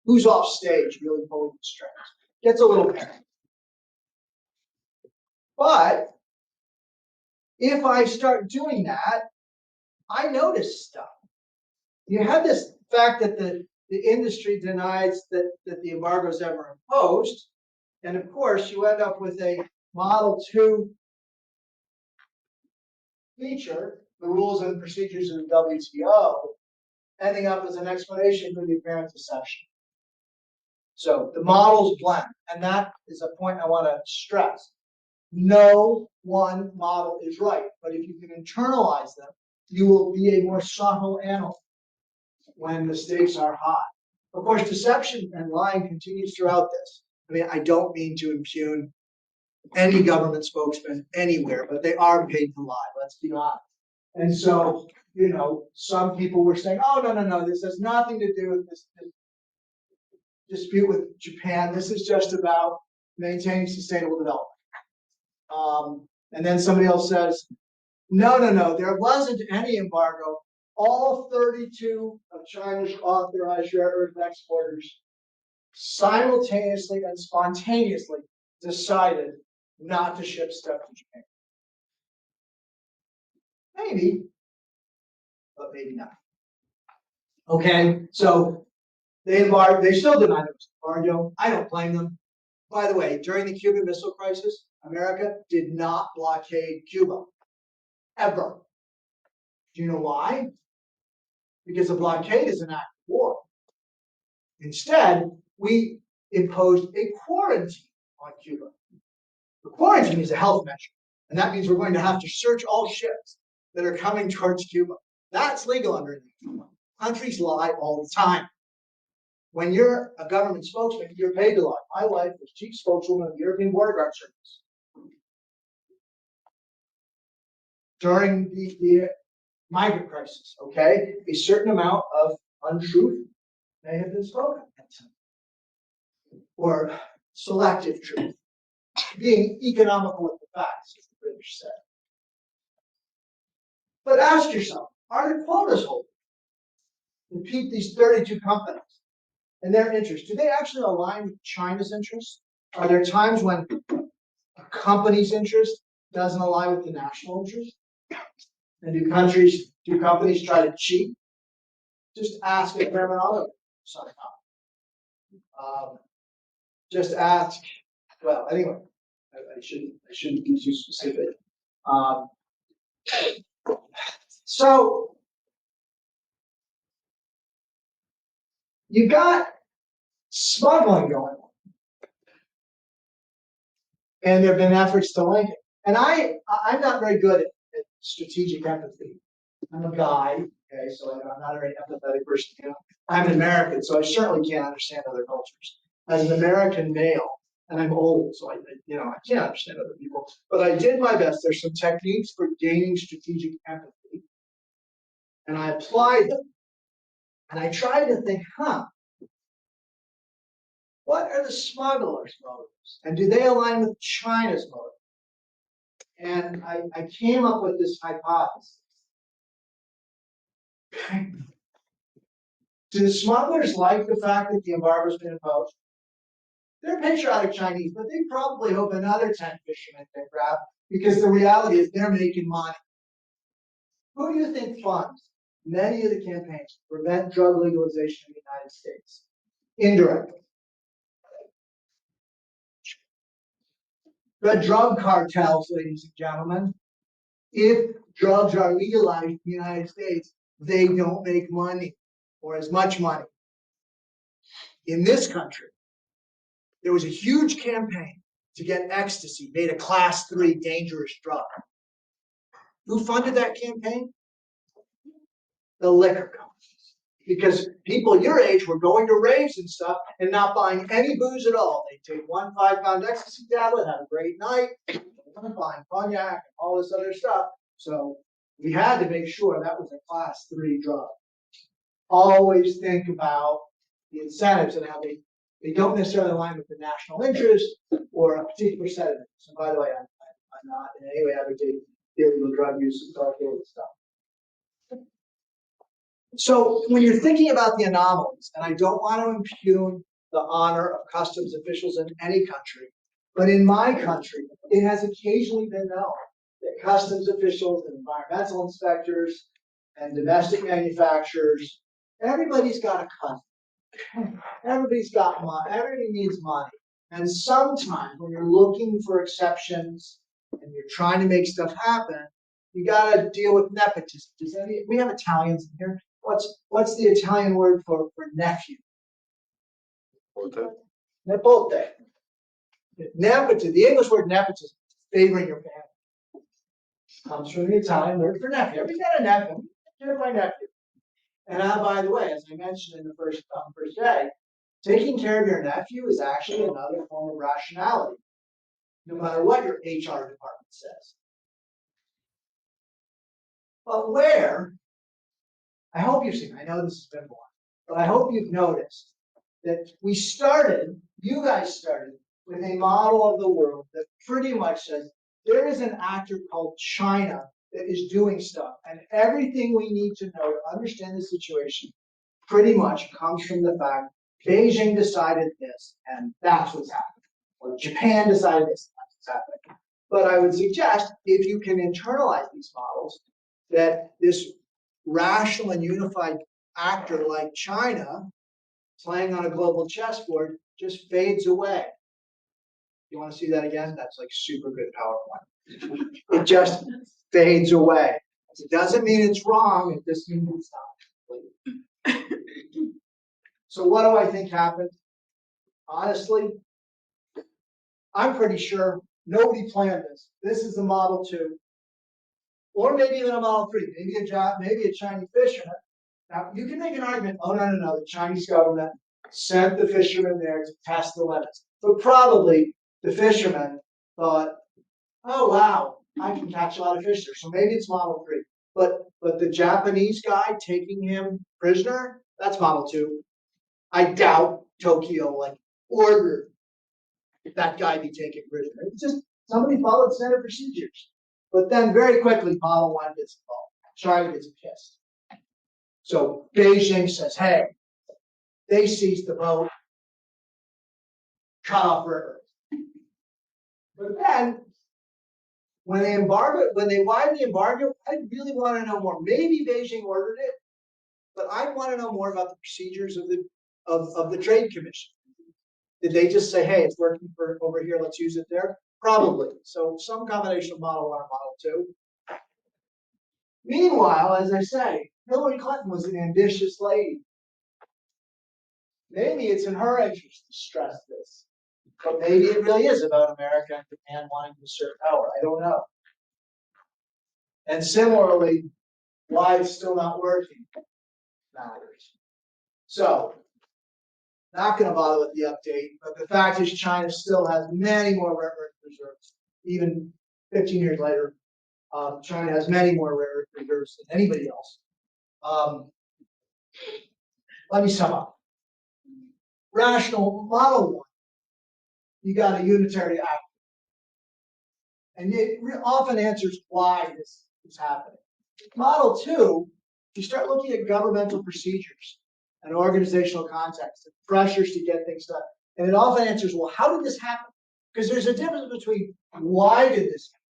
Who's off stage really pulling the strings? Gets a little paranoid. But if I start doing that, I notice stuff. You have this fact that the industry denies that the embargo is ever imposed. And of course, you end up with a Model 2 feature, the rules and procedures of the WTO, ending up as an explanation for the apparent deception. So the models blend, and that is a point I want to stress. No one model is right, but if you can internalize them, you will be a more subtle animal when the stakes are high. Of course, deception and lying continues throughout this. I mean, I don't mean to impugn any government spokesman anywhere, but they are paid to lie, let's be honest. And so, some people were saying, oh, no, this has nothing to do with this dispute with Japan. This is just about maintaining sustainable development. And then somebody else says, no, there wasn't any embargo. All 32 of China's authorized rare earth exporters simultaneously and spontaneously decided not to ship stuff to Japan. Maybe, but maybe not. Okay, so They still deny there was an embargo. I don't blame them. By the way, during the Cuban Missile Crisis, America did not blockade Cuba, ever. Do you know why? Because a blockade is an act of war. Instead, we imposed a quarantine on Cuba. The quarantine is a health measure, and that means we're going to have to search all ships that are coming towards Cuba. That's legal under Cuba. Countries lie all the time. When you're a government spokesman, you're paid to lie. My wife was chief spokeswoman of the European Border Guard Service. During the migrant crisis, okay, a certain amount of untruth may have been spoken, or selective truth, being economical with the facts, as the British said. But ask yourself, are the quotas holding? Repeat these 32 companies and their interests. Do they actually align with China's interests? Are there times when a company's interest doesn't align with the national interest? And do companies try to cheat? Just ask a terminology. Just ask. Well, anyway, I shouldn't be too specific. So you got smuggling going on, and there have been efforts to link it. And I'm not very good at strategic empathy. I'm a guy, okay, so I'm not a very empathetic person. You know, I'm an American, so I certainly can't understand other cultures. As an American male, and I'm old, so I can't understand other people. But I did my best. There's some techniques for gaining strategic empathy, and I applied them. And I tried to think, what are the smugglers' motives, and do they align with China's motives? And I came up with this hypothesis. Do the smugglers like the fact that the embargo's been imposed? They're patriotic Chinese, but they probably hope another 10 fishermen they grab, because the reality is they're making money. Who do you think funds many of the campaigns to prevent drug legalization in the United States? Indirectly. The drug cartels, ladies and gentlemen. If drugs are legalized in the United States, they don't make money or as much money. In this country, there was a huge campaign to get ecstasy made a class 3 dangerous drug. Who funded that campaign? The liquor companies. Because people your age were going to raves and stuff and not buying any booze at all. They take 1 5-pound ecstasy tablet, have a great night, buying cognac and all this other stuff. So we had to make sure that was a class 3 drug. Always think about the incentives and how they don't necessarily align with the national interest or a particular set of interests. And by the way, I'm not in any way advocating illegal drug use and all that stuff. So when you're thinking about the anomalies, and I don't want to impugn the honor of customs officials in any country, but in my country, it has occasionally been known that customs officials and environmental inspectors and domestic manufacturers, everybody's got a cut. Everybody's got money. Everybody needs money. And sometimes when you're looking for exceptions and you're trying to make stuff happen, you got to deal with nepotism. We have Italians in here. What's the Italian word for nephew? Nepote. Nepotism. The English word nepotism, favoring your family, comes from the Italian word for nephew. Everybody's got a nephew. Here's my nephew. And by the way, as I mentioned in the first day, taking care of your nephew is actually another form of rationality, no matter what your HR department says. But I hope you've seen, I know this has been boring, but I hope you've noticed that you guys started with a model of the world that pretty much says there is an actor called China that is doing stuff, and everything we need to know to understand the situation pretty much comes from the fact Beijing decided this, and that's what's happening. Or Japan decided this, and that's what's happening. But I would suggest, if you can internalize these models, that this rational and unified actor like China playing on a global chessboard just fades away. You want to see that again? That's like super good PowerPoint. It just fades away. It doesn't mean it's wrong. It just means it's not. So what do I think happened? Honestly, I'm pretty sure nobody planned this. This is a Model 2. Or maybe even a Model 3, maybe a Chinese fisherman. Now, you can make an argument, oh, no, the Chinese government sent the fishermen there to test the limits. But probably the fishermen thought, oh, wow, I can catch a lot of fish there. So maybe it's Model 3. But the Japanese guy taking him prisoner, that's Model 2. I doubt Tokyo ordered that guy be taken prisoner. It's just somebody followed standard procedures. But then very quickly, Model 1 gets involved. China gets pissed. So Beijing says, hey, they seized the boat, cut off river. But then, when they widened the embargo, I really want to know more. Maybe Beijing ordered it, but I want to know more about the procedures of the Trade Commission. Did they just say, hey, it's working for over here, let's use it there? Probably. So some combination of Model 1 and Model 2. Meanwhile, as I say, Hillary Clinton was an ambitious lady. Maybe it's in her interest to stress this. But maybe it really is about America and Japan wanting to assert power. I don't know. And similarly, why it's still not working matters. So, not going to bother with the update, but the fact is China still has many more rare earth reserves. Even 15 years later, China has many more rare earth reserves than anybody else. Let me sum up. Rational Model 1, you got a unitary act. And it often answers why this is happening. Model 2, you start looking at governmental procedures and organizational context and pressures to get things done. And it often answers, well, how did this happen? Because there's a difference between why did this happen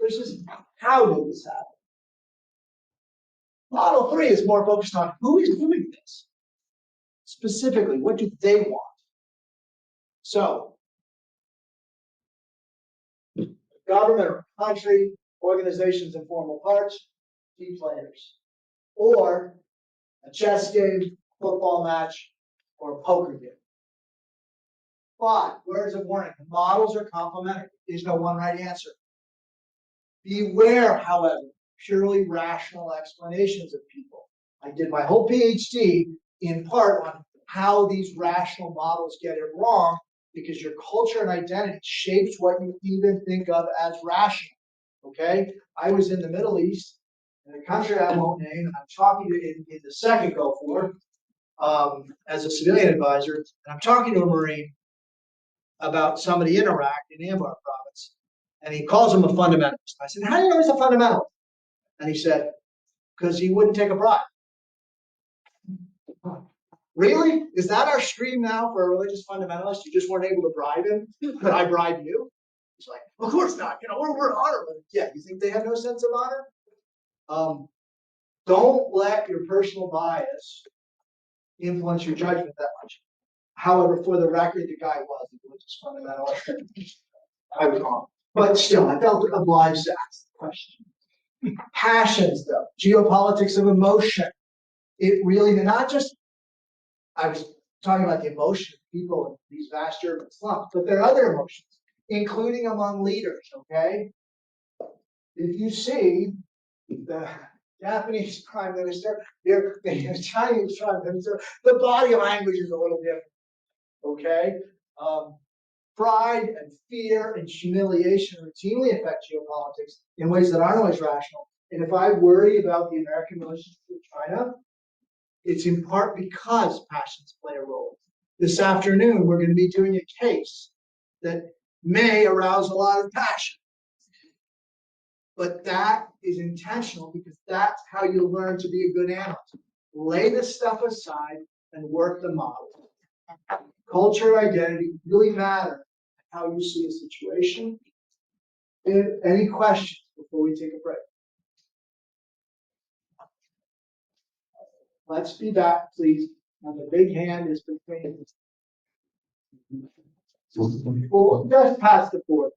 versus how did this happen. Model 3 is more focused on who is doing this. Specifically, what do they want? So, government or country, organizations and formal parts, key players. Or a chess game, football match, or a poker game. But, words of warning, the models are complementary. There's no one right answer. Beware, however, purely rational explanations of people. I did my whole PhD in part on how these rational models get it wrong, because your culture and identity shapes what you even think of as rational. Okay? I was in the Middle East, in a country I won't name, and I'm talking to in the second Gulf War as a civilian advisor, and I'm talking to a Marine about somebody in Iraq, in Anbar province, and he calls him a fundamentalist. I said, how do you know he's a fundamentalist? And he said, because he wouldn't take a bribe. Really? Is that our stream now for a religious fundamentalist? You just weren't able to bribe him? Could I bribe you? He's like, of course not. We're honorable. Yeah, you think they have no sense of honor? Don't let your personal bias influence your judgment that much. However, for the record, the guy was a religious fundamentalist. I was wrong. But still, I felt obliged to ask the question. Passions, though, geopolitics of emotion. It really, not just, I was talking about the emotion of people in these vast urban slums, but there are other emotions, including among leaders, okay? If you see the Japanese prime minister, the Chinese prime minister, the body language is a little different, okay? Pride and fear and humiliation routinely affect geopolitics in ways that aren't always rational. And if I worry about the American relationship with China, it's in part because passions play a role. This afternoon, we're going to be doing a case that may arouse a lot of passion. But that is intentional because that's how you learn to be a good analyst. Lay this stuff aside and work the model. Culture and identity really matter how you see a situation. Any questions before we take a break? Let's be back, please. And the big hand is between. Well, just past the fourth.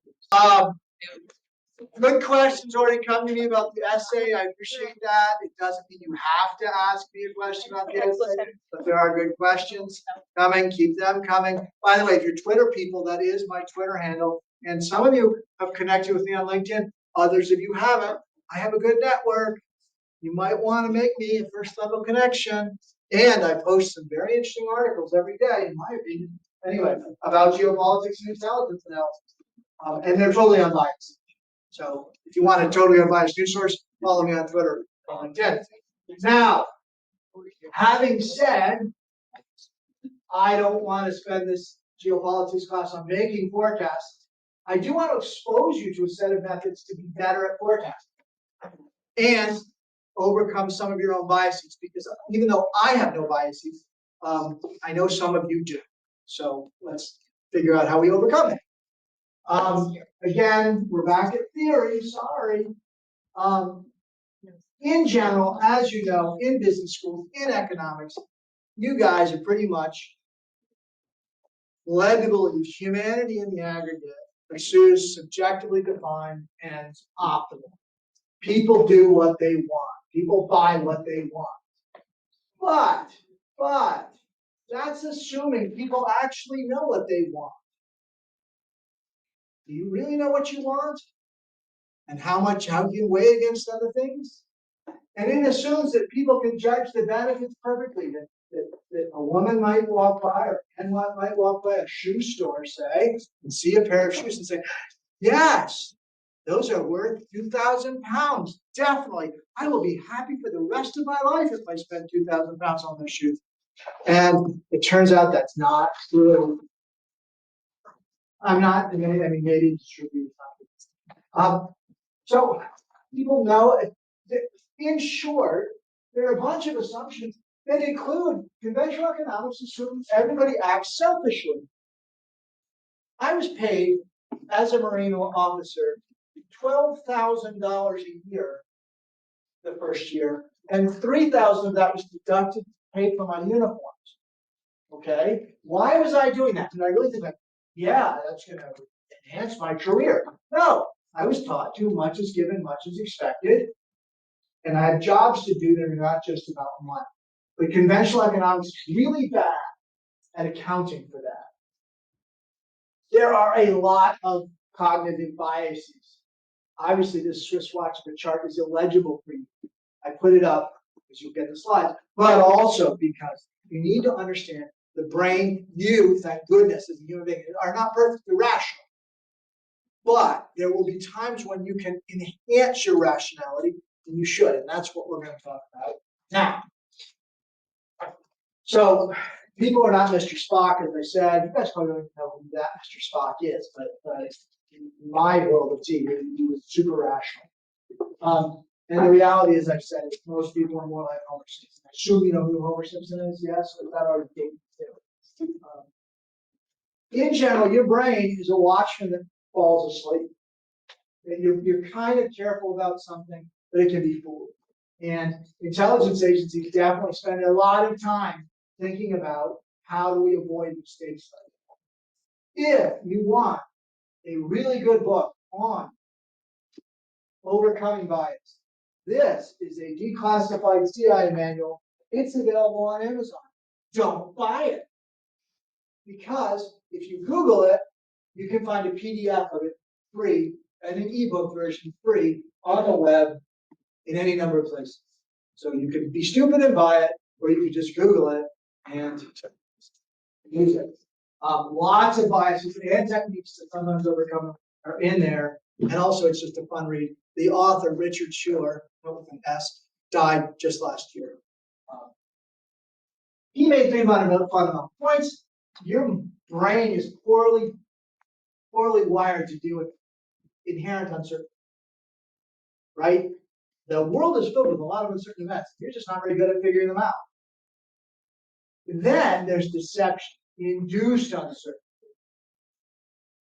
Good questions already come to me about the essay. I appreciate that. It doesn't mean you have to ask me a question about the essay, but there are good questions coming. Keep them coming. By the way, if you're Twitter people, that is my Twitter handle. And some of you have connected with me on LinkedIn. Others of you haven't. I have a good network. You might want to make me a first level connection. And I post some very interesting articles every day, in my opinion, anyway, about geopolitics and intelligence analysis. And they're totally unbiased. So if you want a totally unbiased news source, follow me on Twitter or LinkedIn. Now, having said, I don't want to spend this geopolitics class on making forecasts. I do want to expose you to a set of methods to be better at forecasting and overcome some of your own biases, because even though I have no biases, I know some of you do. So let's figure out how we overcome it. Again, we're back at theory, sorry. In general, as you know, in business schools, in economics, you guys are pretty much led to believe humanity in the aggregate pursues subjectively defined and optimal. People do what they want. People buy what they want. But that's assuming people actually know what they want. Do you really know what you want? And how you weigh against other things? And it assumes that people can judge the benefits perfectly, that a woman might walk by, or a man might walk by a shoe store, say, and see a pair of shoes and say, yes, those are worth 2,000 pounds. Definitely. I will be happy for the rest of my life if I spend 2,000 pounds on those shoes. And it turns out that's not true. Maybe it's true. So people know, in short, there are a bunch of assumptions that include conventional economics assuming everybody acts selfishly. I was paid as a Marine officer $12,000 a year the first year, and $3,000 of that was deducted, paid for my uniforms. Okay, why was I doing that? Did I really think, yeah, that's going to enhance my career? No, I was taught too much is given, much is expected, and I have jobs to do that are not just about money. But conventional economics is really bad at accounting for that. There are a lot of cognitive biases. Obviously, this Swiss watch of a chart is illegible for you. I put it up because you'll get the slides, but also because you need to understand the brain, you, thank goodness, as a human being, are not perfectly rational. But there will be times when you can enhance your rationality, and you should, and that's what we're going to talk about now. So, people are not Mr. Spock, as I said. You guys probably don't even know who that Mr. Spock is, but in my world of TV, he was super rational. And the reality is, I've said, most people are more like Homer Simpson. I assume you know who Homer Simpson is, yes? Or is that already dated too? In general, your brain is a watchman that falls asleep. And you're kind of careful about something, but it can be fooled. And intelligence agencies definitely spend a lot of time thinking about how do we avoid mistakes like that. If you want a really good book on overcoming bias, this is a declassified CIA manual. It's available on Amazon. Don't buy it. Because if you Google it, you can find a PDF of it free and an ebook version free on the web in any number of places. So you can be stupid and buy it, or you can just Google it and use it. Lots of biases and techniques to sometimes overcome them are in there. And also, it's just a fun read. The author, Richard Schuller, with an S, died just last year. He made three fundamental points. Your brain is poorly wired to deal with inherent uncertainty, right? The world is filled with a lot of uncertain events. You're just not very good at figuring them out. Then there's deception, induced uncertainty,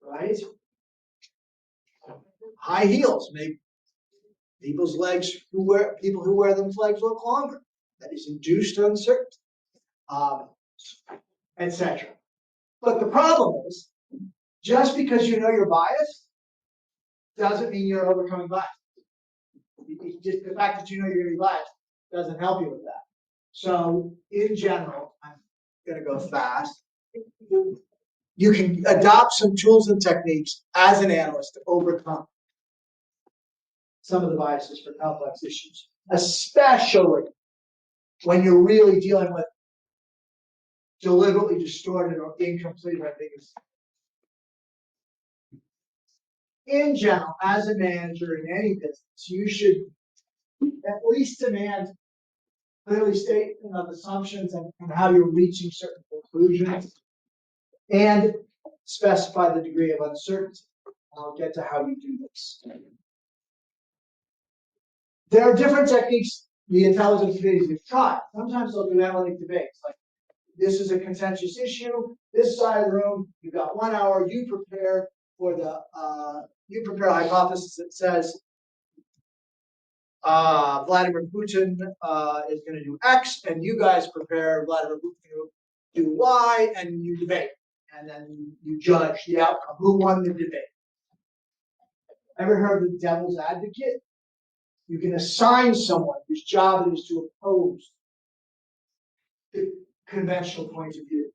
right? High heels make people who wear them legs look longer. That is induced uncertainty. etc. But the problem is, just because you know you're biased doesn't mean you're overcoming bias. Just the fact that you know you're going to be biased doesn't help you with that. So in general, I'm going to go fast. You can adopt some tools and techniques as an analyst to overcome some of the biases for complex issues, especially when you're really dealing with deliberately distorted or incomplete ideas. In general, as a manager in any business, you should at least demand clearly statement of assumptions and how you're reaching certain conclusions, and specify the degree of uncertainty. I'll get to how you do this. There are different techniques the intelligence committees have tried. Sometimes they'll do analytic debates, like this is a contentious issue, this side of the room, you've got 1 hour, you prepare for the a hypothesis that says Vladimir Putin is going to do X, and you guys prepare Vladimir Putin to do Y, and you debate, and then you judge the outcome, who won the debate. Ever heard of the devil's advocate? You can assign someone whose job it is to oppose the conventional point of view.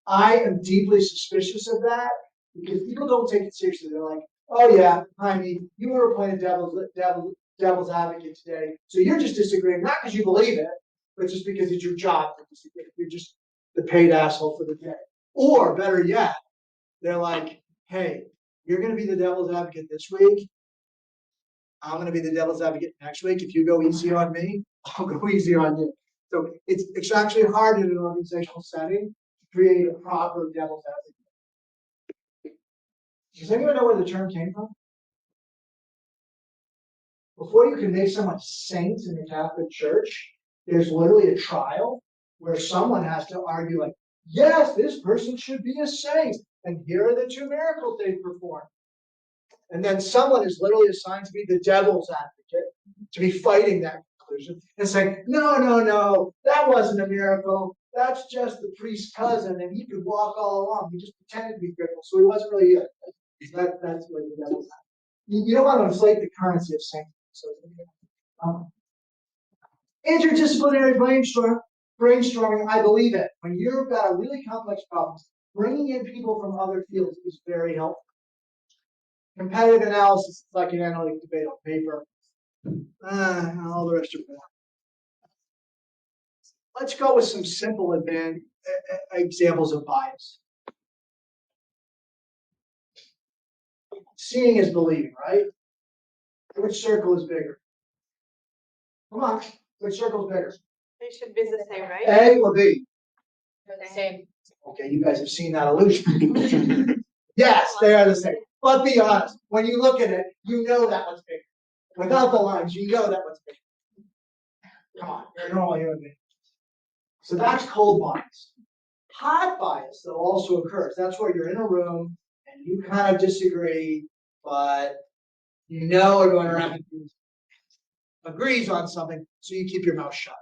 I am deeply suspicious of that because people don't take it seriously. They're like, "Oh yeah, Jaime, you were appointed devil's advocate today, so you're just disagreeing not because you believe it, but just because it's your job to disagree. You're just the paid asshole for the day." Or better yet, they're like, "Hey, you're going to be the devil's advocate this week. I'm going to be the devil's advocate next week. If you go easy on me, I'll go easy on you." So it's actually hard in an organizational setting to create a proper devil's advocate. Does anyone know where the term came from? Before you can make someone saint in the Catholic Church, there's literally a trial where someone has to argue like, yes, this person should be a saint, and here are the 2 miracles they've performed. And then someone is literally assigned to be the devil's advocate, to be fighting that conclusion, and saying, no, that wasn't a miracle. That's just the priest's cousin, and he could walk all along. He just pretended to be crippled, so he wasn't really good. That's what the devil's advocate. You don't want to inflate the currency of sainthood. So, interdisciplinary brainstorming, I believe it. When you've got a really complex problem, bringing in people from other fields is very helpful. Competitive analysis is like an analytic debate on paper. All the rest of it. Let's go with some simple examples of bias. Seeing is believing, right? Which circle is bigger? Come on, which circle is bigger? They should be the same, right? A or B? They're the same. Okay, you guys have seen that illusion. Yes, they are the same. But be honest, when you look at it, you know that one's bigger. Without the lines, you know that one's bigger. Come on, you're a normal human being. So that's cold bias. Hot bias, though, also occurs. That's where you're in a room and you kind of disagree, but you know everyone around you agrees on something, so you keep your mouth shut.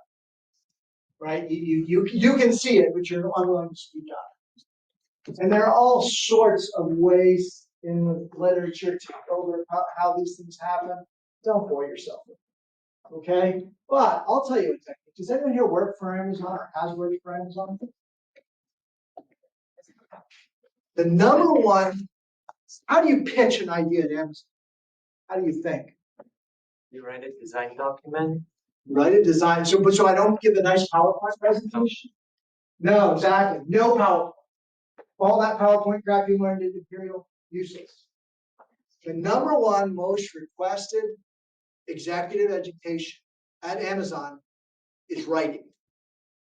Right? You can see it, but you're unwilling to speak up. And there are all sorts of ways in the literature to go over how these things happen. Don't bore yourself with it. Okay? But I'll tell you a technique. Does anyone here work for Amazon or has worked for Amazon? The number one, how do you pitch an idea at Amazon? How do you think? You write a design document. Write a design. So I don't give a nice PowerPoint presentation? No, exactly. No PowerPoint. All that PowerPoint crap you learned in Imperial, useless. The number one most requested executive education at Amazon is writing.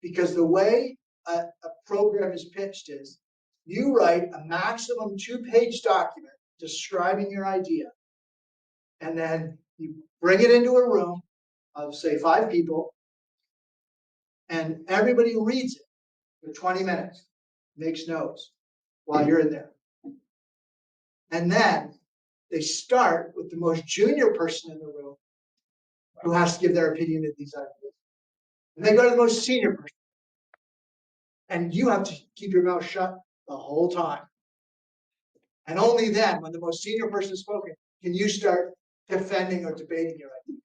Because the way a program is pitched is you write a maximum 2-page document describing your idea. And then you bring it into a room of, say, 5 people, and everybody reads it for 20 minutes, makes notes while you're in there. And then they start with the most junior person in the room who has to give their opinion of these ideas. And they go to the most senior person. And you have to keep your mouth shut the whole time. And only then, when the most senior person has spoken, can you start defending or debating your idea.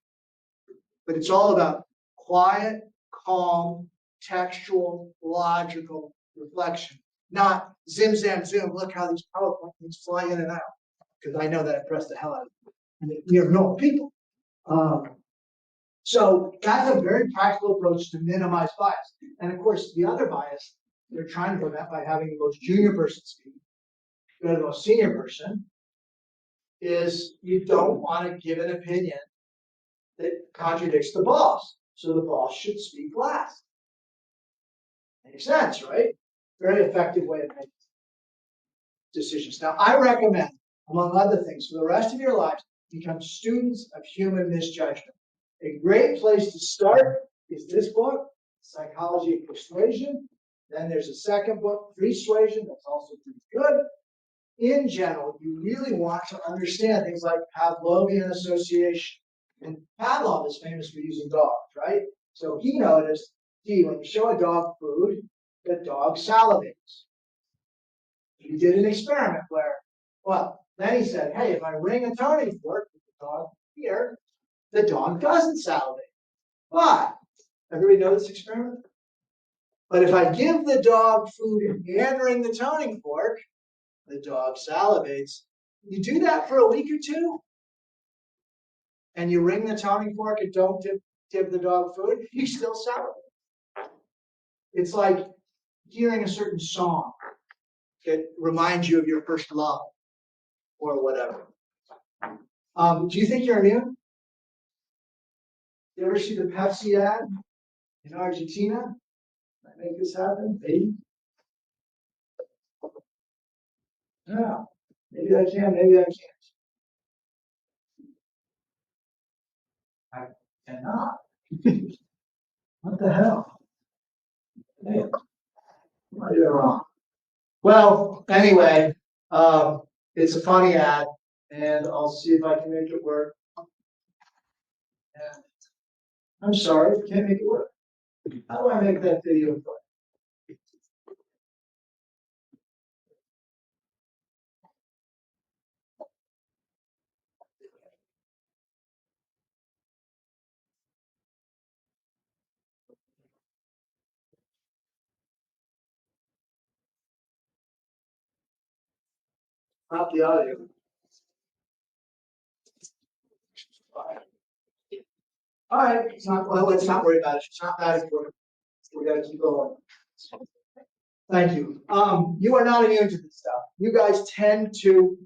But it's all about quiet, calm, textual, logical reflection, not zim, zam, zoom. Look how these PowerPoint things fly in and out. Because I know that impressed the hell out of you. And you're normal people. So that's a very practical approach to minimize bias. And of course, the other bias they're trying to prevent by having the most junior person speak, go to the most senior person, is you don't want to give an opinion that contradicts the boss. So the boss should speak last. Makes sense, right? Very effective way of making decisions. Now, I recommend, among other things, for the rest of your lives, become students of human misjudgment. A great place to start is this book, Psychology of Persuasion. Then there's a second book, Persuasion, that's also pretty good. In general, you really want to understand things like Pavlovian association. And Pavlov is famous for using dogs, right? So he noticed, gee, when you show a dog food, the dog salivates. He did an experiment where, well, then he said, hey, if I ring a tuning fork with the dog here, the dog doesn't salivate. But, everybody know this experiment? But if I give the dog food and ring the tuning fork, the dog salivates. You do that for a week or two, and you ring the tuning fork and don't give the dog food, he still salivates. It's like hearing a certain song that reminds you of your first love or whatever. Do you think you're immune? You ever see the Pepsi ad in Argentina? Can I make this happen? Maybe. No. Maybe I can, maybe I can't. I cannot. What the hell? Hey, what am I doing wrong? Well, anyway, it's a funny ad, and I'll see if I can make it work. And I'm sorry, I can't make it work. How do I make that video play? Not the audio. All right, it's not, well, let's not worry about it. It's not that important. We gotta keep going. Thank you. You are not immune to this stuff. You guys tend to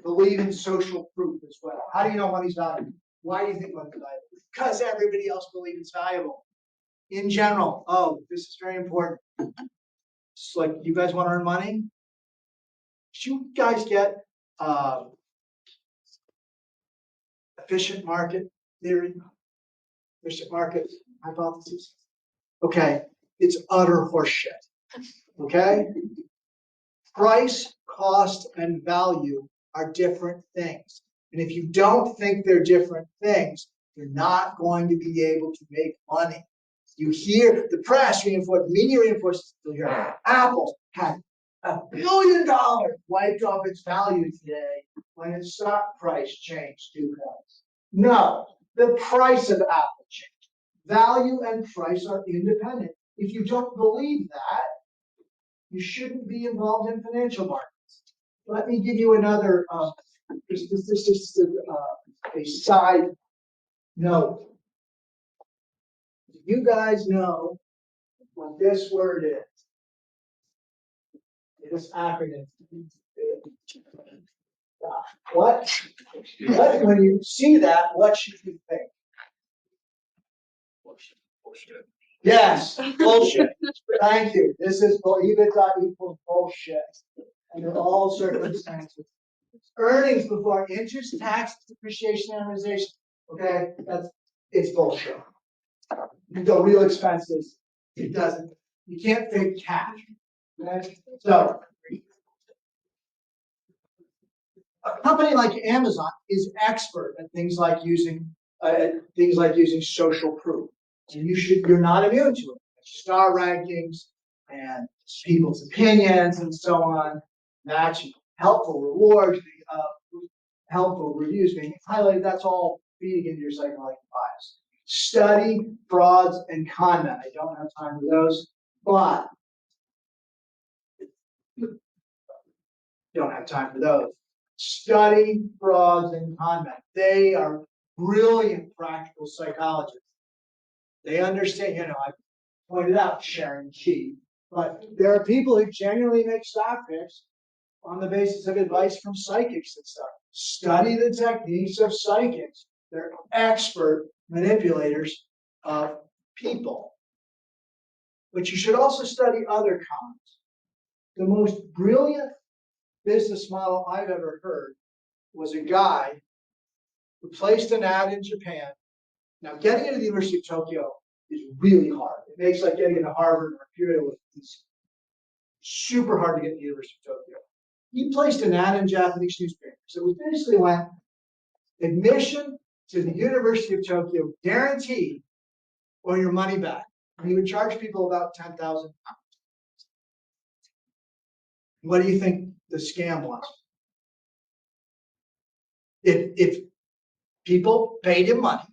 believe in social proof as well. How do you know money's valuable? Why do you think money's valuable? Because everybody else believes it's valuable. In general, oh, this is very important. It's like, you guys want to earn money? Should you guys get efficient market theory? Efficient market hypothesis? Okay, it's utter horseshit. Okay? Price, cost, and value are different things. And if you don't think they're different things, you're not going to be able to make money. You hear the press reinforce, media reinforces, you hear Apple had $1 billion wiped off its value today when its stock price changed 2 points. No, the price of Apple changed. Value and price are independent. If you don't believe that, you shouldn't be involved in financial markets. Let me give you another, this is a side note. You guys know what this word is. This acronym. What? When you see that, what should you think? Bullshit. Yes, bullshit. Thank you. This is EBITDA equals bullshit. Under all circumstances. Earnings before interest, tax, depreciation, amortization. Okay, it's bullshit. You go real expenses. It doesn't. You can't fake cash. Okay? So a company like Amazon is expert at things like using social proof. And you're not immune to it. Star rankings, and people's opinions and so on, matching helpful rewards, helpful reviews being highlighted, that's all feeding into your psychological bias. Study frauds and con men. I don't have time for those, but don't have time for those. Study frauds and con men. They are brilliant practical psychologists. They understand, I pointed out Sharon Key, but there are people who genuinely make stock picks on the basis of advice from psychics and stuff. Study the techniques of psychics. They're expert manipulators of people. But you should also study other cons. The most brilliant business model I've ever heard was a guy who placed an ad in Japan. Now, getting into the University of Tokyo is really hard. It makes like getting into Harvard or Imperial. It's super hard to get into the University of Tokyo. He placed an ad in Japanese newspapers. So we basically went, admission to the University of Tokyo guaranteed or your money back. And he would charge people about 10,000 pounds. What do you think the scam was? If people paid him money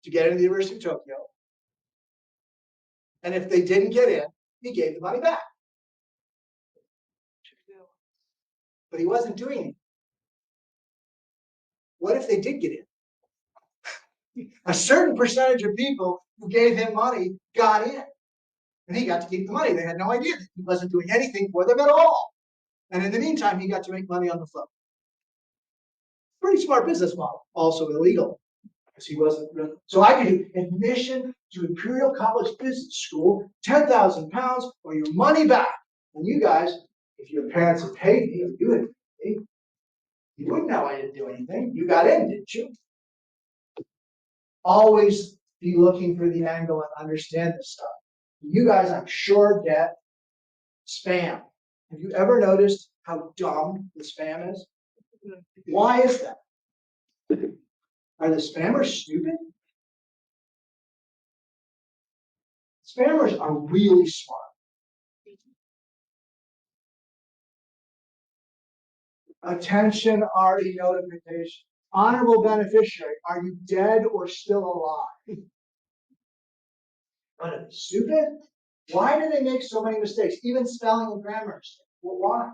to get into the University of Tokyo, and if they didn't get in, he gave the money back. But he wasn't doing it. What if they did get in? A certain percentage of people who gave him money got in. And he got to keep the money. They had no idea that he wasn't doing anything for them at all. And in the meantime, he got to make money on the float. Pretty smart business model. Also illegal. Because he wasn't really. So I could do admission to Imperial College Business School, 10,000 pounds, or your money back. And you guys, if your parents had paid me, or you had paid me, you wouldn't know I didn't do anything. You got in, didn't you? Always be looking for the angle and understand this stuff. You guys, I'm sure, get spam. Have you ever noticed how dumb the spam is? Why is that? Are the spammers stupid? Spammers are really smart. Attention RE notification. Honorable beneficiary. Are you dead or still alive? What are they, stupid? Why do they make so many mistakes? Even spelling and grammar mistakes. Well, why?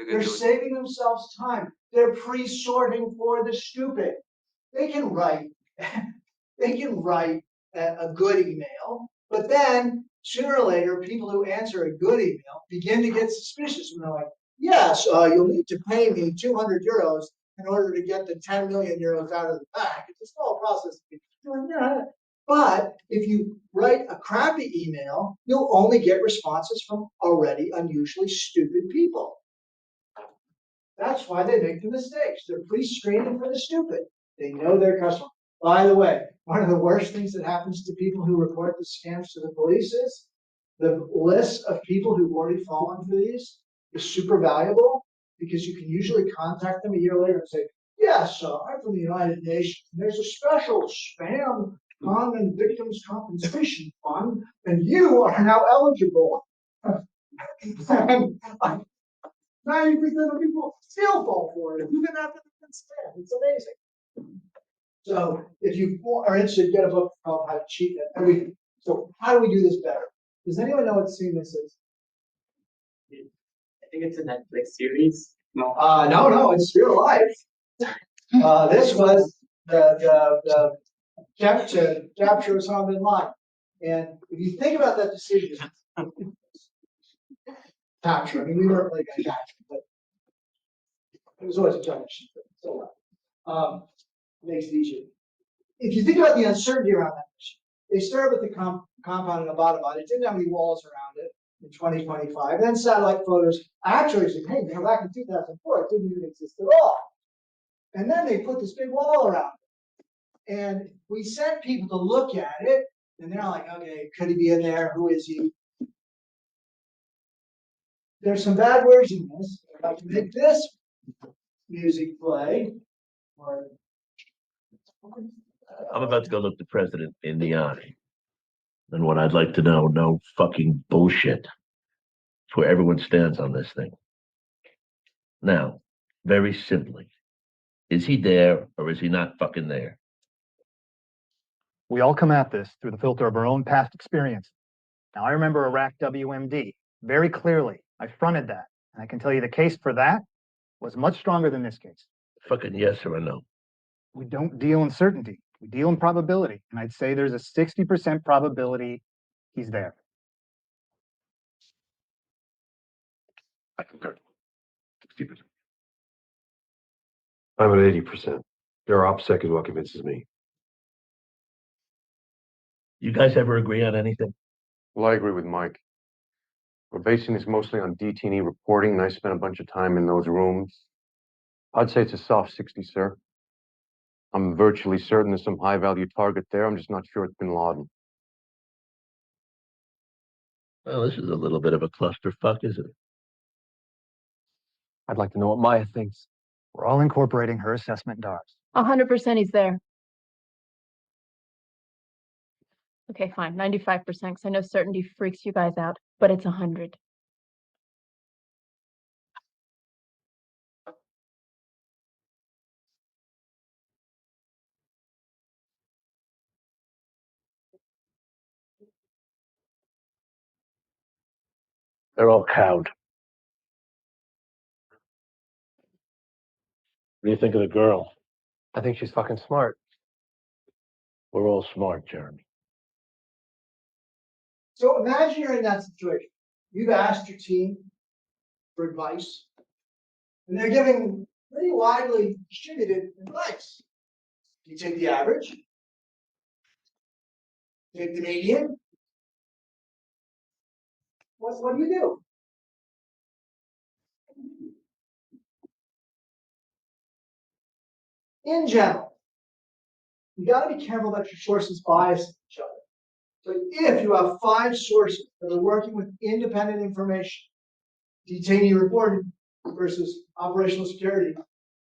They're saving themselves time. They're pre-sorting for the stupid. They can write a good email, but then sooner or later, people who answer a good email begin to get suspicious. And they're like, yes, you'll need to pay me 200 euros in order to get the 10 million euros out of the bank. It's a small process. But if you write a crappy email, you'll only get responses from already unusually stupid people. That's why they make the mistakes. They're pre-screening for the stupid. They know their customer. By the way, one of the worst things that happens to people who report the scams to the police is the list of people who've already fallen for these is super valuable because you can usually contact them a year later and say, yes, I'm from the United Nations. There's a special spam con and victims compensation fund, and you are now eligible. And 90% of people still fall for it, even after they've been scammed. It's amazing. So if you are interested, get a book called How to Cheat at Everything. So how do we do this better? Does anyone know what scene this is? I think it's a Netflix series. No. No, it's real life. This was the capture Osama bin Laden. And if you think about that decision, capture. I mean, we weren't like a capture, but it was always a giant mission. So makes it easier. If you think about the uncertainty around that mission, they started with the compound in Abbottabad. It didn't have any walls around it in 2025. Then satellite photos actually said, hey, back in 2004, it didn't even exist at all. And then they put this big wall around it. And we sent people to look at it, and they're like, okay, could he be in there? Who is he? There's some bad words in this. If I can make this music play, or I'm about to go look the president in the eye. And what I'd like to know, no fucking bullshit. It's where everyone stands on this thing. Now, very simply, is he there or is he not fucking there? We all come at this through the filter of our own past experience. Now, I remember Iraq WMD very clearly. I fronted that, and I can tell you the case for that was much stronger than this case. Fucking yes or a no? We don't deal in certainty. We deal in probability, and I'd say there's a 60% probability he's there. I concur. 60%. I'm at 80%. Your OPSEC is what convinces me. You guys ever agree on anything? Well, I agree with Mike. We're basing this mostly on DT&E reporting, and I spent a bunch of time in those rooms. I'd say it's a soft 60, sir. I'm virtually certain there's some high-value target there. I'm just not sure it's Bin Laden. Well, this is a little bit of a clusterfuck, isn't it? I'd like to know what Maya thinks. We're all incorporating her assessment, Dobbs. 100% he's there. Okay, fine, 95%, because I know certainty freaks you guys out, but it's 100. They're all cowed. What do you think of the girl? I think she's fucking smart. We're all smart, Jeremy. So imagine you're in that situation. You've asked your team for advice, and they're giving pretty widely distributed advice. Do you take the average? Take the median? What do you do? In general, you got to be careful about your sources biasing each other. But if you have 5 sources that are working with independent information, detainee reporting versus operational security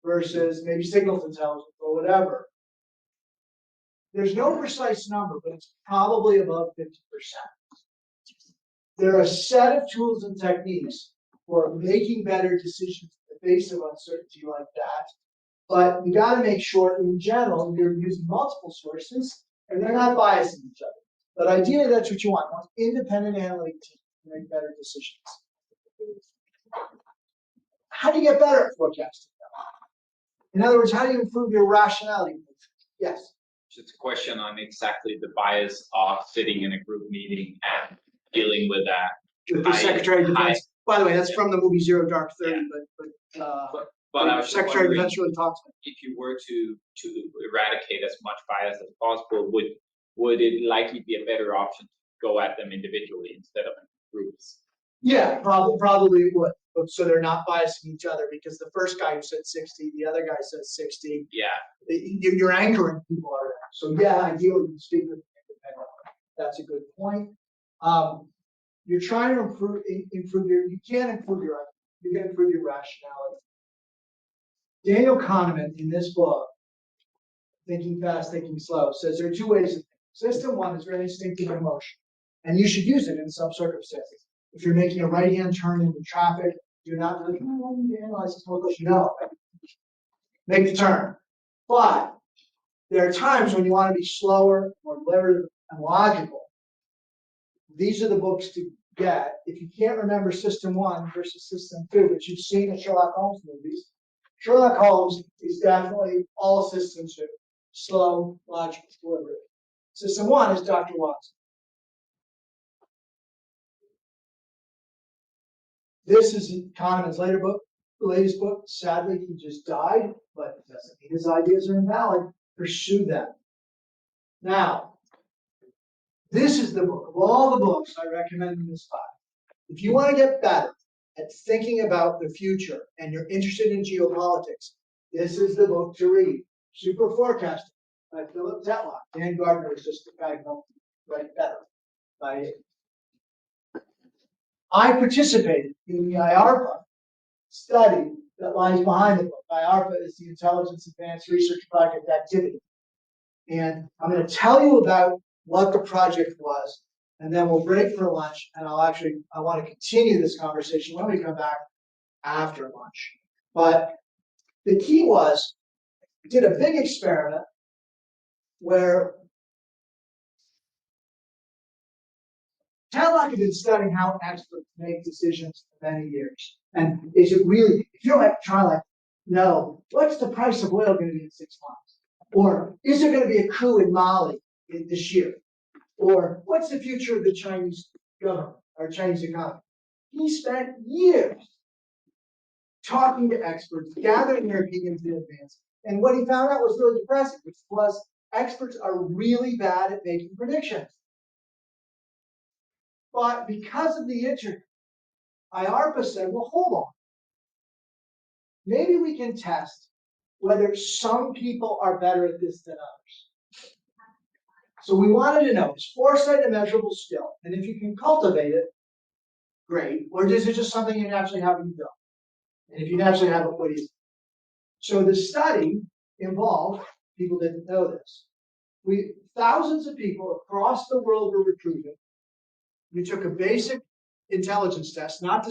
versus maybe signals intelligence or whatever, there's no precise number, but it's probably above 50%. There are a set of tools and techniques for making better decisions in the face of uncertainty like that. But you got to make sure, in general, you're using multiple sources and they're not biasing each other. But ideally, that's what you want. You want independent analytic teams to make better decisions. How do you get better at forecasting? In other words, how do you improve your rationality? Yes. It's a question on exactly the bias of sitting in a group meeting and dealing with that. With the Secretary of Defense. By the way, that's from the movie Zero Dark 30, but I was Secretary of wondering, Defense really talks about it. if you were to eradicate as much bias as possible, would it likely be a better option to go at them individually instead of in groups? Yeah, probably it would. So they're not biasing each other because the first guy who said 60, the other guy says 60. Yeah. You're anchoring people around. So yeah, ideally you speak with them independently. That's a good point. You're trying to improve your, you can't improve your, you can improve your rationality. Daniel Kahneman in this book, Thinking Fast, Thinking Slow, says there are 2 ways of thinking. System 1 is very instinctive and emotional, and you should use it in some circumstances. If you're making a right-hand turn into traffic, you're not really, I need to analyze this more closely. No, make the turn. But there are times when you want to be slower, more deliberative, and logical. These are the books to get. If you can't remember System 1 versus System 2, but you've seen the Sherlock Holmes movies, Sherlock Holmes is definitely all System 2. Slow, logical, deliberative. System 1 is Dr. Watson. This is Kahneman's latest book. Sadly, he just died, but it doesn't mean his ideas are invalid. Pursue them. Now, this is the book. Of all the books I recommend in this class, if you want to get better at thinking about the future and you're interested in geopolitics, this is the book to read. Super Forecasting by Philip Tetlock. Dan Gardner is just the guy who write better. I participated in the IARPA study that lies behind the book. IARPA is the Intelligence Advanced Research Project Activity. And I'm going to tell you about what the project was and then we'll break for lunch, and I want to continue this conversation when we come back after lunch. But the key was, we did a big experiment where Tadlock had been studying how experts make decisions for many years. And is it really, if you're trying to know, what's the price of oil going to be in 6 months? Or is there going to be a coup in Mali this year? Or what's the future of the Chinese government or Chinese economy? He spent years talking to experts, gathering their opinions in advance. And what he found out was really depressing, which was experts are really bad at making predictions. But because of the internet, IARPA said, well, hold on. Maybe we can test whether some people are better at this than others. So we wanted to know, is foresight a measurable skill? And if you can cultivate it, great. Or is it just something you naturally have in you don't? And if you naturally have it, what is it? So the study involved, people didn't know this. Thousands of people across the world were recruited. We took a basic intelligence test, not to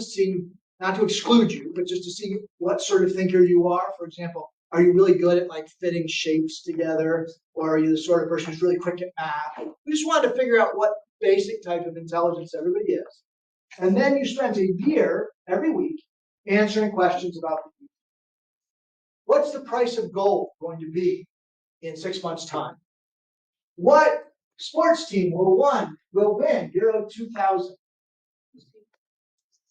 exclude you, but just to see what sort of thinker you are. For example, are you really good at like fitting shapes together? Or are you the sort of person who's really quick at math? We just wanted to figure out what basic type of intelligence everybody is. And then you spent a year every week answering questions about the future. What's the price of gold going to be in 6 months' time? What sports team will win Euro 2000?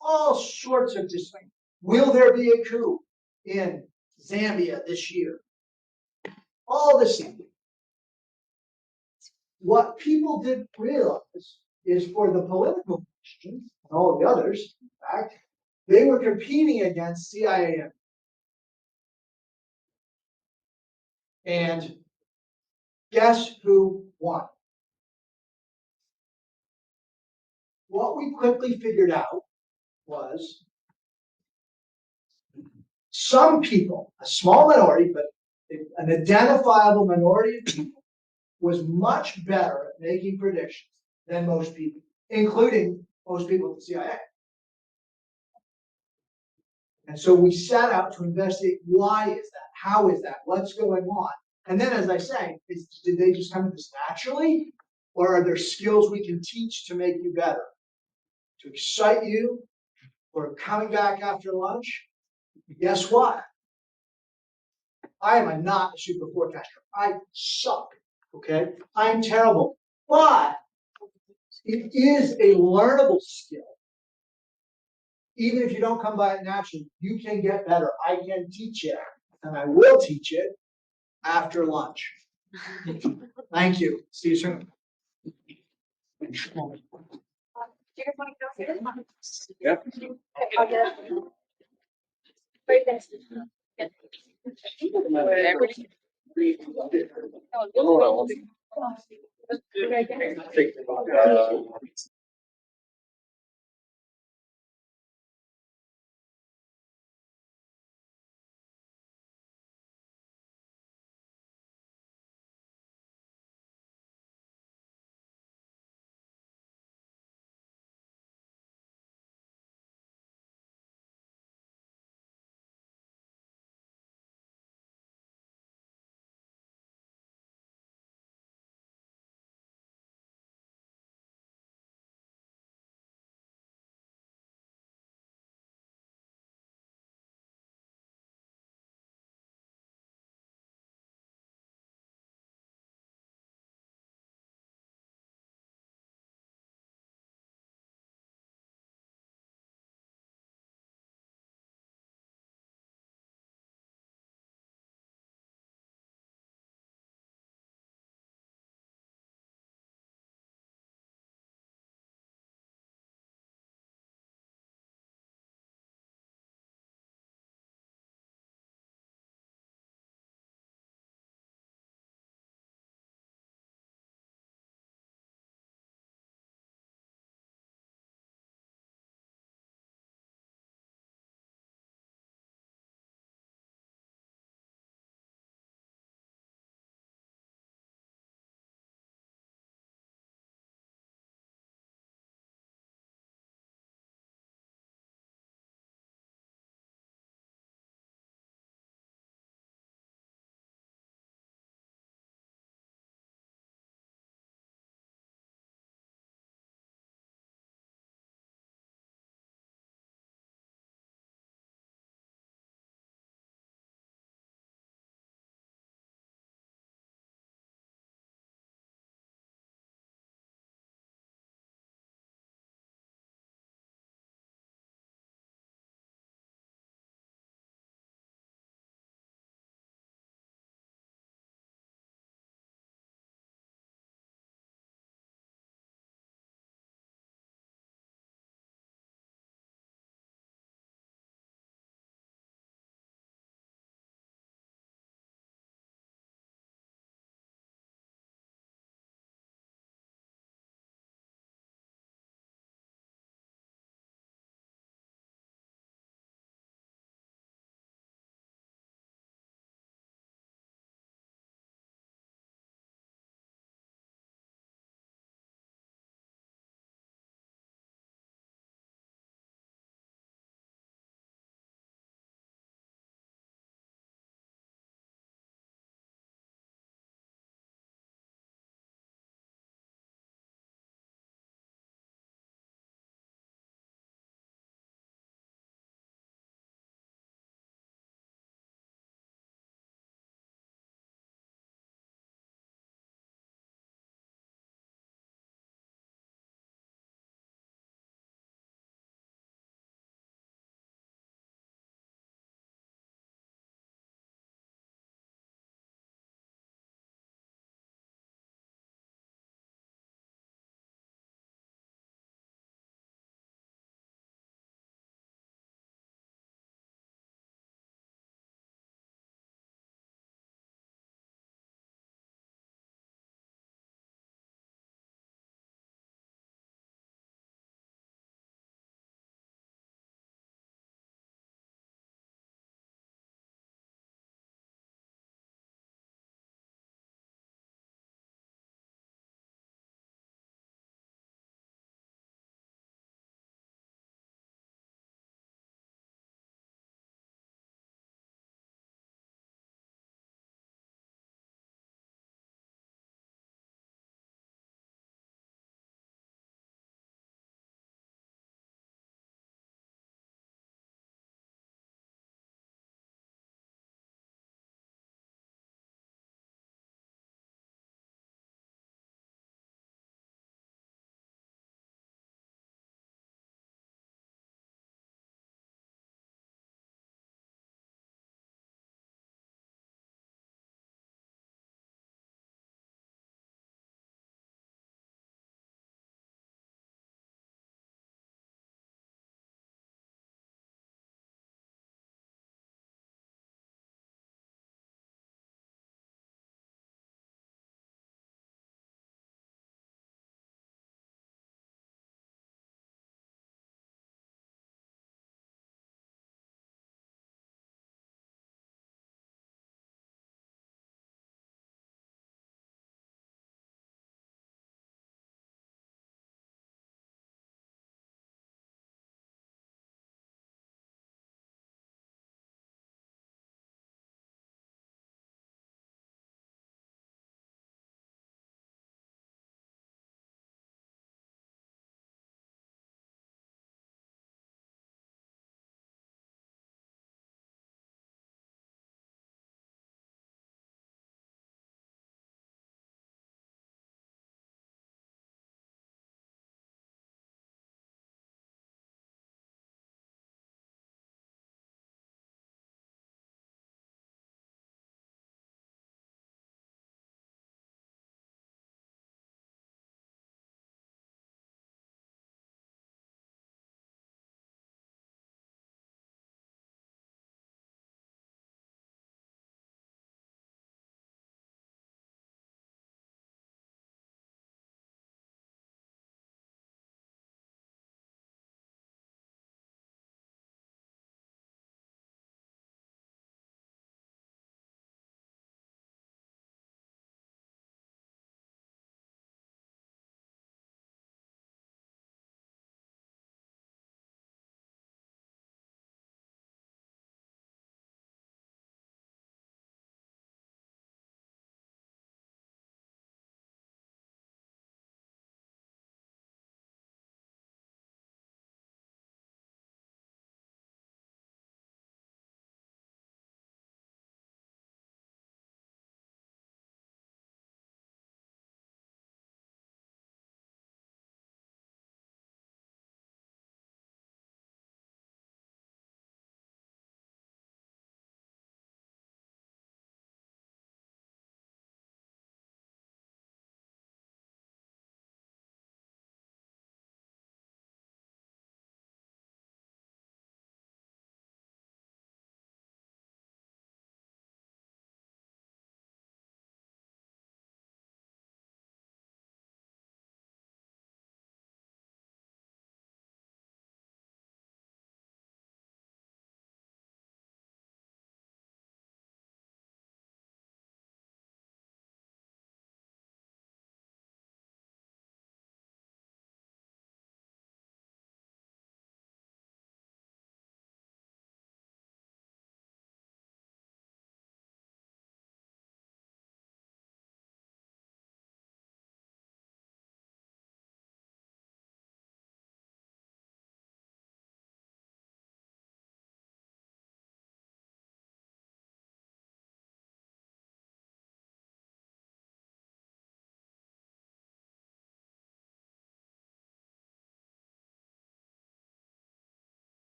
All sorts of just things. Will there be a coup in Zambia this year? All this stuff. What people didn't realize is for the political questions, and all the others, in fact, they were competing against CIA. And guess who won? What we quickly figured out was some people, a small minority, but an identifiable minority of people, was much better at making predictions than most people, including most people at the CIA. And so we set out to investigate, why is that? How is that? What's going on? And then, as I say, did they just come to this naturally? Or are there skills we can teach to make you better? To excite you? Or coming back after lunch? Guess what? I am not a super forecaster. I suck. Okay? I'm terrible. But it is a learnable skill. Even if you don't come by it naturally, you can get better. I can teach it. And I will teach it after lunch. Thank you. See you soon. Yeah.